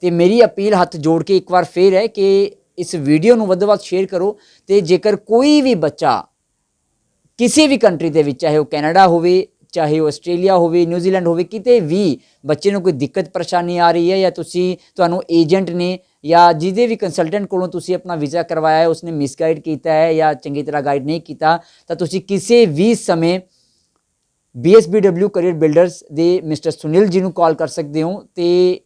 ਤੇ ਮੇਰੀ ਅਪੀਲ ਹੱਥ ਜੋੜ ਕੇ ਇੱਕ ਵਾਰ ਫੇਰ ਹੈ ਕਿ ਇਸ ਵੀਡੀਓ ਨੂੰ ਵੱਧ ਤੋਂ ਵੱਧ ਸ਼ੇਅਰ ਕਰੋ, ਤੇ ਜੇਕਰ ਕੋਈ ਵੀ ਬੱਚਾ ਕਿਸੇ ਵੀ ਕੰਟਰੀ ਦੇ ਵਿੱਚ, ਚਾਹੇ ਉਹ ਕੈਨੇਡਾ ਹੋਵੇ, ਚਾਹੇ ਉਹ ਆਸਟ੍ਰੇਲੀਆ ਹੋਵੇ, ਨਿਊਜ਼ੀਲੈਂਡ ਹੋਵੇ, ਕਿਤੇ ਵੀ ਬੱਚੇ ਨੂੰ ਕੋਈ ਦਿੱਕਤ ਪਰੇਸ਼ਾਨੀ ਆ ਰਹੀ ਹੈ, ਜਾਂ ਤੁਹਾਨੂੰ ਏਜੰਟ ਨੇ ਜਾਂ ਜਿਹਦੇ ਵੀ ਕੰਸਲਟੈਂਟ ਕੋਲੋਂ ਤੁਸੀਂ ਆਪਣਾ ਵੀਜ਼ਾ ਕਰਵਾਇਆ ਹੈ ਉਸਨੇ ਮਿਸਗਾਈਡ ਕੀਤਾ ਹੈ ਜਾਂ ਚੰਗੀ ਤਰ੍ਹਾਂ ਗਾਈਡ ਨਹੀਂ ਕੀਤਾ, ਤਾਂ ਤੁਸੀਂ ਕਿਸੇ ਵੀ ਸਮੇਂ BSBW ਕਰੀਅਰ ਬਿਲਡਰਸ ਦੇ ਮਿਸਟਰ ਸੁਨੀਲ ਜੀ ਨੂੰ ਕਾਲ ਕਰ ਸਕਦੇ ਹੋ ਤੇ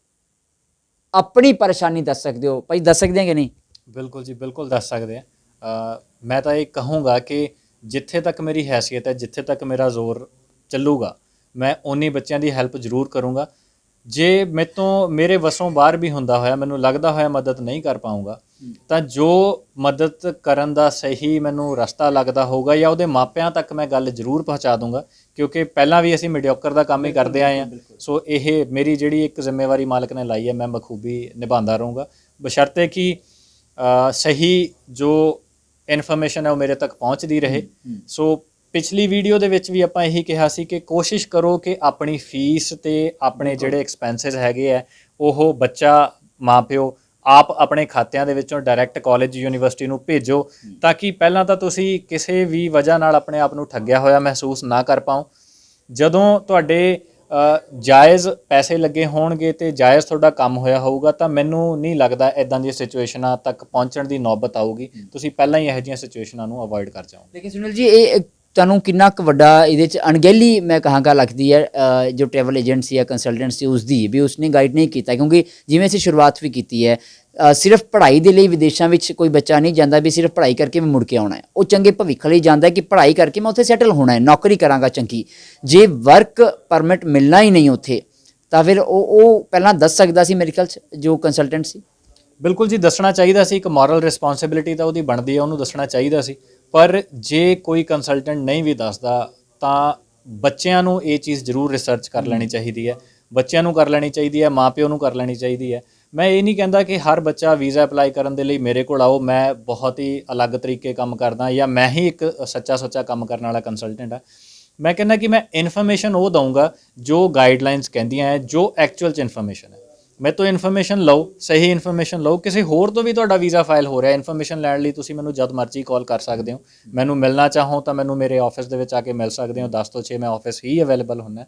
ਆਪਣੀ ਪਰੇਸ਼ਾਨੀ ਦੱਸ ਸਕਦੇ ਹੋ। ਭਾਈ ਦੱਸ ਸਕਦੇ ਆ ਕਿ ਨਹੀਂ? ਬਿਲਕੁਲ ਜੀ, ਬਿਲਕੁਲ ਦੱਸ ਸਕਦੇ ਆ। ਮੈਂ ਤਾਂ ਇਹ ਕਹੂੰਗਾ ਕਿ ਜਿੱਥੇ ਤੱਕ ਮੇਰੀ ਹੈਸੀਅਤ ਹੈ, ਜਿੱਥੇ ਤੱਕ ਮੇਰਾ ਜ਼ੋਰ ਚੱਲੂਗਾ, ਮੈਂ ਉਨੀ ਬੱਚਿਆਂ ਦੀ ਹੈਲਪ ਜ਼ਰੂਰ ਕਰੂੰਗਾ। ਜੇ ਮੇਰੇ ਵੱਸੋਂ ਬਾਹਰ ਵੀ ਹੁੰਦਾ ਹੋਇਆ, ਮੈਨੂੰ ਲੱਗਦਾ ਹੋਇਆ ਮਦਦ ਨਹੀਂ ਕਰ ਪਾਊਂਗਾ, ਤਾਂ ਜੋ ਮਦਦ ਕਰਨ ਦਾ ਸਹੀ ਮੈਨੂੰ ਰਸਤਾ ਲੱਗਦਾ ਹੋਊਗਾ ਜਾਂ ਉਹਦੇ ਮਾਪਿਆਂ ਤੱਕ ਮੈਂ ਗੱਲ ਜ਼ਰੂਰ ਪਹੁੰਚਾ ਦੂੰਗਾ, ਕਿਉਂਕਿ ਪਹਿਲਾਂ ਵੀ ਅਸੀਂ ਮੀਡੀਓਕਰ ਦਾ ਕੰਮ ਹੀ ਕਰਦੇ ਆਏ ਹਾਂ। ਸੋ ਇਹ ਮੇਰੀ ਜਿਹੜੀ ਇੱਕ ਜ਼ਿੰਮੇਵਾਰੀ ਮਾਲਕ ਨੇ ਲਾਈ ਹੈ, ਮੈਂ ਬਖੂਬੀ ਨਿਭਾਉਂਦਾ ਰਹੂੰਗਾ, ਬਸ਼ਰਤੇ ਕਿ ਸਹੀ ਜੋ ਇਨਫੋਰਮੇਸ਼ਨ ਹੈ ਉਹ ਮੇਰੇ ਤੱਕ ਪਹੁੰਚਦੀ ਰਹੇ। ਸੋ ਪਿਛਲੀ ਵੀਡੀਓ ਦੇ ਵਿੱਚ ਵੀ ਆਪਾਂ ਇਹੀ ਕਿਹਾ ਸੀ ਕਿ ਕੋਸ਼ਿਸ਼ ਕਰੋ ਕਿ ਆਪਣੀ ਫੀਸ ਤੇ ਆਪਣੇ ਜਿਹੜੇ ਐਕਸਪੈਂਸਿਸ ਹੈਗੇ ਆ ਉਹ ਬੱਚਾ ਮਾਪਿਓ ਆਪ ਆਪਣੇ ਖਾਤਿਆਂ ਦੇ ਵਿੱਚੋਂ ਡਾਇਰੈਕਟ ਕਾਲਜ ਯੂਨੀਵਰਸਿਟੀ ਨੂੰ ਭੇਜੋ, ਤਾਂ ਕਿ ਪਹਿਲਾਂ ਤਾਂ ਤੁਸੀਂ ਕਿਸੇ ਵੀ ਵਜ੍ਹਾ ਨਾਲ ਆਪਣੇ ਆਪ ਨੂੰ ਠੱਗਿਆ ਹੋਇਆ ਮਹਿਸੂਸ ਨਾ ਕਰ ਪਾਓ। ਜਦੋਂ ਤੁਹਾਡੇ ਜਾਇਜ਼ ਪੈਸੇ ਲੱਗੇ ਹੋਣਗੇ ਤੇ ਜਾਇਜ਼ ਤੁਹਾਡਾ ਕੰਮ ਹੋਇਆ ਹੋਊਗਾ, ਤਾਂ ਮੈਨੂੰ ਨਹੀਂ ਲੱਗਦਾ ਇੱਦਾਂ ਦੀਆਂ ਸਿਚੁਏਸ਼ਨਾਂ ਤੱਕ ਪਹੁੰਚਣ ਦੀ ਨੌਬਤ ਆਊਗੀ। ਤੁਸੀਂ ਪਹਿਲਾਂ ਹੀ ਇਹੋ ਜਿਹੀਆਂ ਸਿਚੁਏਸ਼ਨਾਂ ਨੂੰ ਅਵੋਇਡ ਕਰ ਜਾਓ। ਲੇਕਿਨ ਸੁਨੀਲ ਜੀ, ਇਹ ਤੁਹਾਨੂੰ ਕਿੰਨਾ ਕੁ ਵੱਡਾ ਇਹਦੇ 'ਚ ਅਣਗਹਿਲੀ ਮੈਂ ਕਹਾਂਗਾ ਲੱਗਦੀ ਹੈ ਜੋ ਟਰੈਵਲ ਏਜੰਟ ਜਾਂ ਕੰਸਲਟੈਂਟ ਸੀ ਉਸਦੀ, ਵੀ ਉਸਨੇ ਗਾਈਡ ਨਹੀਂ ਕੀਤਾ, ਕਿਉਂਕਿ ਜਿਵੇਂ ਅਸੀਂ ਸ਼ੁਰੂਆਤ ਵੀ ਕੀਤੀ ਹੈ, ਸਿਰਫ ਪੜ੍ਹਾਈ ਦੇ ਲਈ ਵਿਦੇਸ਼ਾਂ ਵਿੱਚ ਕੋਈ ਬੱਚਾ ਨਹੀਂ ਜਾਂਦਾ ਵੀ ਸਿਰਫ ਪੜ੍ਹਾਈ ਕਰਕੇ ਮੈਂ ਮੁੜ ਕੇ ਆਉਣਾ ਹੈ। ਉਹ ਚੰਗੇ ਭਵਿੱਖ ਲਈ ਜਾਂਦਾ ਕਿ ਪੜ੍ਹਾਈ ਕਰਕੇ ਮੈਂ ਉੱਥੇ ਸੈਟਲ ਹੋਣਾ ਹੈ, ਨੌਕਰੀ ਕਰਾਂਗਾ ਚੰਗੀ। ਜੇ ਵਰਕ ਪਰਮਿਟ ਮਿਲਣਾ ਹੀ ਨਹੀਂ ਉੱਥੇ, ਤਾਂ ਫਿਰ ਉਹ ਪਹਿਲਾਂ ਦੱਸ ਸਕਦਾ ਸੀ ਮੇਰੇ ਖਿਆਲ 'ਚ ਜੋ ਕੰਸਲਟੈਂਟ ਸੀ। ਬਿਲਕੁਲ ਜੀ, ਦੱਸਣਾ ਚਾਹੀਦਾ ਸੀ। ਇੱਕ ਮੋਰਲ ਰਿਸਪੌਂਸਿਬਿਲਿਟੀ ਤਾਂ ਉਹਦੀ ਬਣਦੀ ਹੈ, ਉਹਨੂੰ ਦੱਸਣਾ ਚਾਹੀਦਾ ਸੀ। ਪਰ ਜੇ ਕੋਈ ਕੰਸਲਟੈਂਟ ਨਹੀਂ ਵੀ ਦੱਸਦਾ, ਤਾਂ ਬੱਚਿਆਂ ਨੂੰ ਇਹ ਚੀਜ਼ ਜ਼ਰੂਰ ਰਿਸਰਚ ਕਰ ਲੈਣੀ ਚਾਹੀਦੀ ਹੈ, ਬੱਚਿਆਂ ਨੂੰ ਕਰ ਲੈਣੀ ਚਾਹੀਦੀ ਹੈ, ਮਾਂ ਪਿਓ ਨੂੰ ਕਰ ਲੈਣੀ ਚਾਹੀਦੀ ਹੈ। ਮੈਂ ਇਹ ਨਹੀਂ ਕਹਿੰਦਾ ਕਿ ਹਰ ਬੱਚਾ ਵੀਜ਼ਾ ਅਪਲਾਈ ਕਰਨ ਦੇ ਲਈ ਮੇਰੇ ਕੋਲ ਆਓ, ਮੈਂ ਬਹੁਤ ਹੀ ਅਲੱਗ ਤਰੀਕੇ ਕੰਮ ਕਰਦਾ ਜਾਂ ਮੈਂ ਹੀ ਇੱਕ ਸੱਚਾ ਸੁੱਚਾ ਕੰਮ ਕਰਨ ਵਾਲਾ ਕੰਸਲਟੈਂਟ ਆ। ਮੈਂ ਕਹਿੰਦਾ ਕਿ ਮੈਂ ਇਨਫੋਰਮੇਸ਼ਨ ਉਹ ਦਊਂਗਾ ਜੋ ਗਾਈਡਲਾਈਨਸ ਕਹਿੰਦੀਆਂ ਹੈ, ਜੋ ਐਕਚੁਅਲ 'ਚ ਇਨਫੋਰਮੇਸ਼ਨ ਹੈ। ਮੇਰੇ ਤੋਂ ਇਨਫੋਰਮੇਸ਼ਨ ਲਓ, ਸਹੀ ਇਨਫੋਰਮੇਸ਼ਨ ਲਓ। ਕਿਸੇ ਹੋਰ ਤੋਂ ਵੀ ਤੁਹਾਡਾ ਵੀਜ਼ਾ ਫਾਈਲ ਹੋ ਰਿਹਾ, ਇਨਫੋਰਮੇਸ਼ਨ ਲੈਣ ਲਈ ਤੁਸੀਂ ਮੈਨੂੰ ਜਦ ਮਰਜ਼ੀ ਕਾਲ ਕਰ ਸਕਦੇ ਹੋ। ਮੈਨੂੰ ਮਿਲਣਾ ਚਾਹੋ ਤਾਂ ਮੈਨੂੰ ਮੇਰੇ ਆਫਿਸ ਦੇ ਵਿੱਚ ਆ ਕੇ ਮਿਲ ਸਕਦੇ ਹੋ। 10 ਤੋਂ 6 ਮੈਂ ਆਫਿਸ ਹੀ ਅਵੇਲੇਬਲ ਹੁੰਦਾ।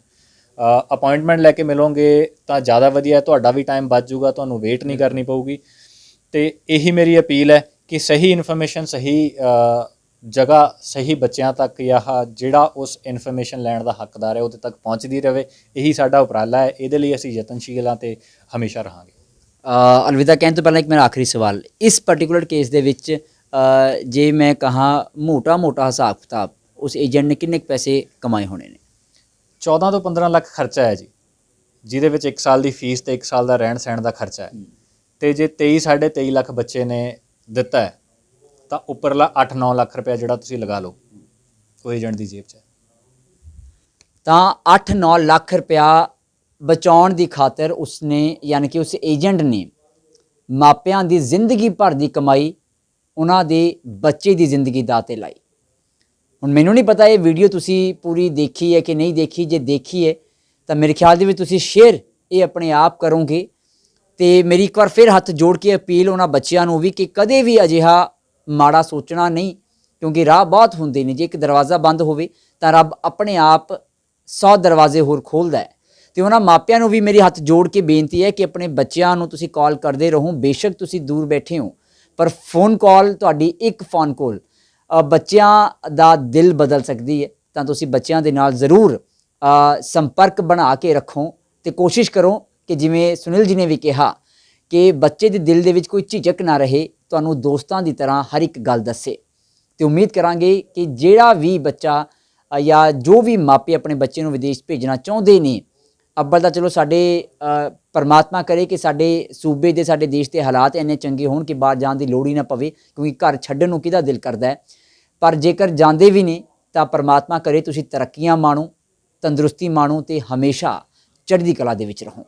ਅਪਾਇੰਟਮੈਂਟ ਲੈ ਕੇ ਮਿਲੋਗੇ ਤਾਂ ਜ਼ਿਆਦਾ ਵਧੀਆ, ਤੁਹਾਡਾ ਵੀ ਟਾਈਮ ਬਚ ਜਾਊਗਾ, ਤੁਹਾਨੂੰ ਵੇਟ ਨਹੀਂ ਕਰਨੀ ਪਊਗੀ। ਅਤੇ ਇਹੀ ਮੇਰੀ ਅਪੀਲ ਹੈ ਕਿ ਸਹੀ ਇਨਫੋਰਮੇਸ਼ਨ ਸਹੀ ਜਗ੍ਹਾ ਸਹੀ ਬੱਚਿਆਂ ਤੱਕ ਜਾਂ ਜਿਹੜਾ ਉਸ ਇਨਫੋਰਮੇਸ਼ਨ ਲੈਣ ਦਾ ਹੱਕਦਾਰ ਹੈ ਉਹਦੇ ਤੱਕ ਪਹੁੰਚਦੀ ਰਹੇ। ਇਹੀ ਸਾਡਾ ਉਪਰਾਲਾ ਹੈ, ਇਹਦੇ ਲਈ ਅਸੀਂ ਯਤਨਸ਼ੀਲ ਹਾਂ ਅਤੇ ਹਮੇਸ਼ਾ ਰਹਾਂਗੇ। ਅਲਵਿਦਾ ਕਹਿਣ ਤੋਂ ਪਹਿਲਾਂ ਇੱਕ ਮੇਰਾ ਆਖਰੀ ਸਵਾਲ, ਇਸ ਪਰਟੀਕੂਲਰ ਕੇਸ ਦੇ ਵਿੱਚ ਜੇ ਮੈਂ ਕਹਾਂ ਮੋਟਾ ਹਿਸਾਬ ਕਿਤਾਬ ਉਸ ਏਜੰਟ ਨੇ ਕਿੰਨੇ ਕੁ ਪੈਸੇ ਕਮਾਏ ਹੋਣੇ ਨੇ? 14 ਤੋਂ 15 ਲੱਖ ਖਰਚਾ ਹੈ ਜੀ, ਜਿਹਦੇ ਵਿੱਚ 1 ਸਾਲ ਦੀ ਫੀਸ ਅਤੇ 1 ਸਾਲ ਦਾ ਰਹਿਣ ਸਹਿਣ ਦਾ ਖਰਚਾ ਹੈ। ਅਤੇ ਜੇ 23-23.5 ਲੱਖ ਬੱਚੇ ਨੇ ਦਿੱਤਾ ਹੈ ਤਾਂ ਉੱਪਰਲਾ 8-9 ਲੱਖ ਰੁਪਇਆ ਜਿਹੜਾ ਤੁਸੀਂ ਲਗਾ ਲਓ ਉਹ ਏਜੰਟ ਦੀ ਜੇਬ 'ਚ ਹੈ। ਤਾਂ 8-9 ਲੱਖ ਰੁਪਇਆ ਬਚਾਉਣ ਦੀ ਖਾਤਰ ਉਸਨੇ, ਯਾਨੀ ਕਿ ਉਸ ਏਜੰਟ ਨੇ ਮਾਪਿਆਂ ਦੀ ਜ਼ਿੰਦਗੀ ਭਰ ਦੀ ਕਮਾਈ ਉਹਨਾਂ ਦੇ ਬੱਚੇ ਦੀ ਜ਼ਿੰਦਗੀ ਦਾਅ 'ਤੇ ਲਾਈ। ਹੁਣ ਮੈਨੂੰ ਨਹੀਂ ਪਤਾ ਇਹ ਵੀਡੀਓ ਤੁਸੀਂ ਪੂਰੀ ਦੇਖੀ ਹੈ ਕਿ ਨਹੀਂ ਦੇਖੀ। ਜੇ ਦੇਖੀ ਹੈ ਤਾਂ ਮੇਰੇ ਖਿਆਲ ਦੇ ਵਿੱਚ ਤੁਸੀਂ ਸ਼ੇਅਰ ਇਹ ਆਪਣੇ ਆਪ ਕਰੋਗੇ। ਅਤੇ ਮੇਰੀ ਇੱਕ ਵਾਰ ਫਿਰ ਹੱਥ ਜੋੜ ਕੇ ਅਪੀਲ ਉਹਨਾਂ ਬੱਚਿਆਂ ਨੂੰ ਵੀ ਕਿ ਕਦੇ ਵੀ ਅਜਿਹਾ ਮਾੜਾ ਸੋਚਣਾ ਨਹੀਂ, ਕਿਉਂਕਿ ਰਾਹ ਬਹੁਤ ਹੁੰਦੇ ਨੇ। ਜੇ ਇੱਕ ਦਰਵਾਜ਼ਾ ਬੰਦ ਹੋਵੇ ਤਾਂ ਰੱਬ ਆਪਣੇ ਆਪ 100 ਦਰਵਾਜ਼ੇ ਹੋਰ ਖੋਲ੍ਹਦਾ ਹੈ। ਅਤੇ ਉਹਨਾਂ ਮਾਪਿਆਂ ਨੂੰ ਵੀ ਮੇਰੀ ਹੱਥ ਜੋੜ ਕੇ ਬੇਨਤੀ ਹੈ ਕਿ ਆਪਣੇ ਬੱਚਿਆਂ ਨੂੰ ਤੁਸੀਂ ਕਾਲ ਕਰਦੇ ਰਹੋ। ਬੇਸ਼ੱਕ ਤੁਸੀਂ ਦੂਰ ਬੈਠੇ ਹੋ, ਪਰ ਫੋਨ ਕਾਲ, ਤੁਹਾਡੀ ਇੱਕ ਫੋਨ ਕਾਲ ਬੱਚਿਆਂ ਦਾ ਦਿਲ ਬਦਲ ਸਕਦੀ ਹੈ। ਤਾਂ ਤੁਸੀਂ ਬੱਚਿਆਂ ਦੇ ਨਾਲ ਜ਼ਰੂਰ ਸੰਪਰਕ ਬਣਾ ਕੇ ਰੱਖੋ ਤੇ ਕੋਸ਼ਿਸ਼ ਕਰੋ ਕਿ ਜਿਵੇਂ ਸੁਨੀਲ ਜੀ ਨੇ ਵੀ ਕਿਹਾ ਕਿ ਬੱਚੇ ਦੇ ਦਿਲ ਦੇ ਵਿੱਚ ਕੋਈ ਝਿਜਕ ਨਾ ਰਹੇ, ਤੁਹਾਨੂੰ ਦੋਸਤਾਂ ਦੀ ਤਰ੍ਹਾਂ ਹਰ ਇੱਕ ਗੱਲ ਦੱਸੇ। ਤੇ ਉਮੀਦ ਕਰਾਂਗੇ ਕਿ ਜਿਹੜਾ ਵੀ ਬੱਚਾ ਜਾਂ ਜੋ ਵੀ ਮਾਪੇ ਆਪਣੇ ਬੱਚੇ ਨੂੰ ਵਿਦੇਸ਼ ਭੇਜਣਾ ਚਾਹੁੰਦੇ ਨੇ, ਅੱਬਲ ਤਾਂ ਚਲੋ ਸਾਡੇ ਪਰਮਾਤਮਾ ਕਰੇ ਕਿ ਸਾਡੇ ਸੂਬੇ ਦੇ, ਸਾਡੇ ਦੇਸ਼ ਦੇ ਹਾਲਾਤ ਇੰਨੇ ਚੰਗੇ ਹੋਣ ਕਿ ਬਾਹਰ ਜਾਣ ਦੀ ਲੋੜ ਹੀ ਨਾ ਪਵੇ, ਕਿਉਂਕਿ ਘਰ ਛੱਡਣ ਨੂੰ ਕਿਹਦਾ ਦਿਲ ਕਰਦਾ ਹੈ। ਪਰ ਜੇਕਰ ਜਾਂਦੇ ਵੀ ਨੇ ਤਾਂ ਪਰਮਾਤਮਾ ਕਰੇ ਤੁਸੀਂ ਤਰੱਕੀਆਂ ਮਾਣੋ, ਤੰਦਰੁਸਤੀ ਮਾਣੋ ਤੇ ਹਮੇਸ਼ਾ ਚੜ੍ਹਦੀ ਕਲਾ ਦੇ ਵਿੱਚ ਰਹੋ।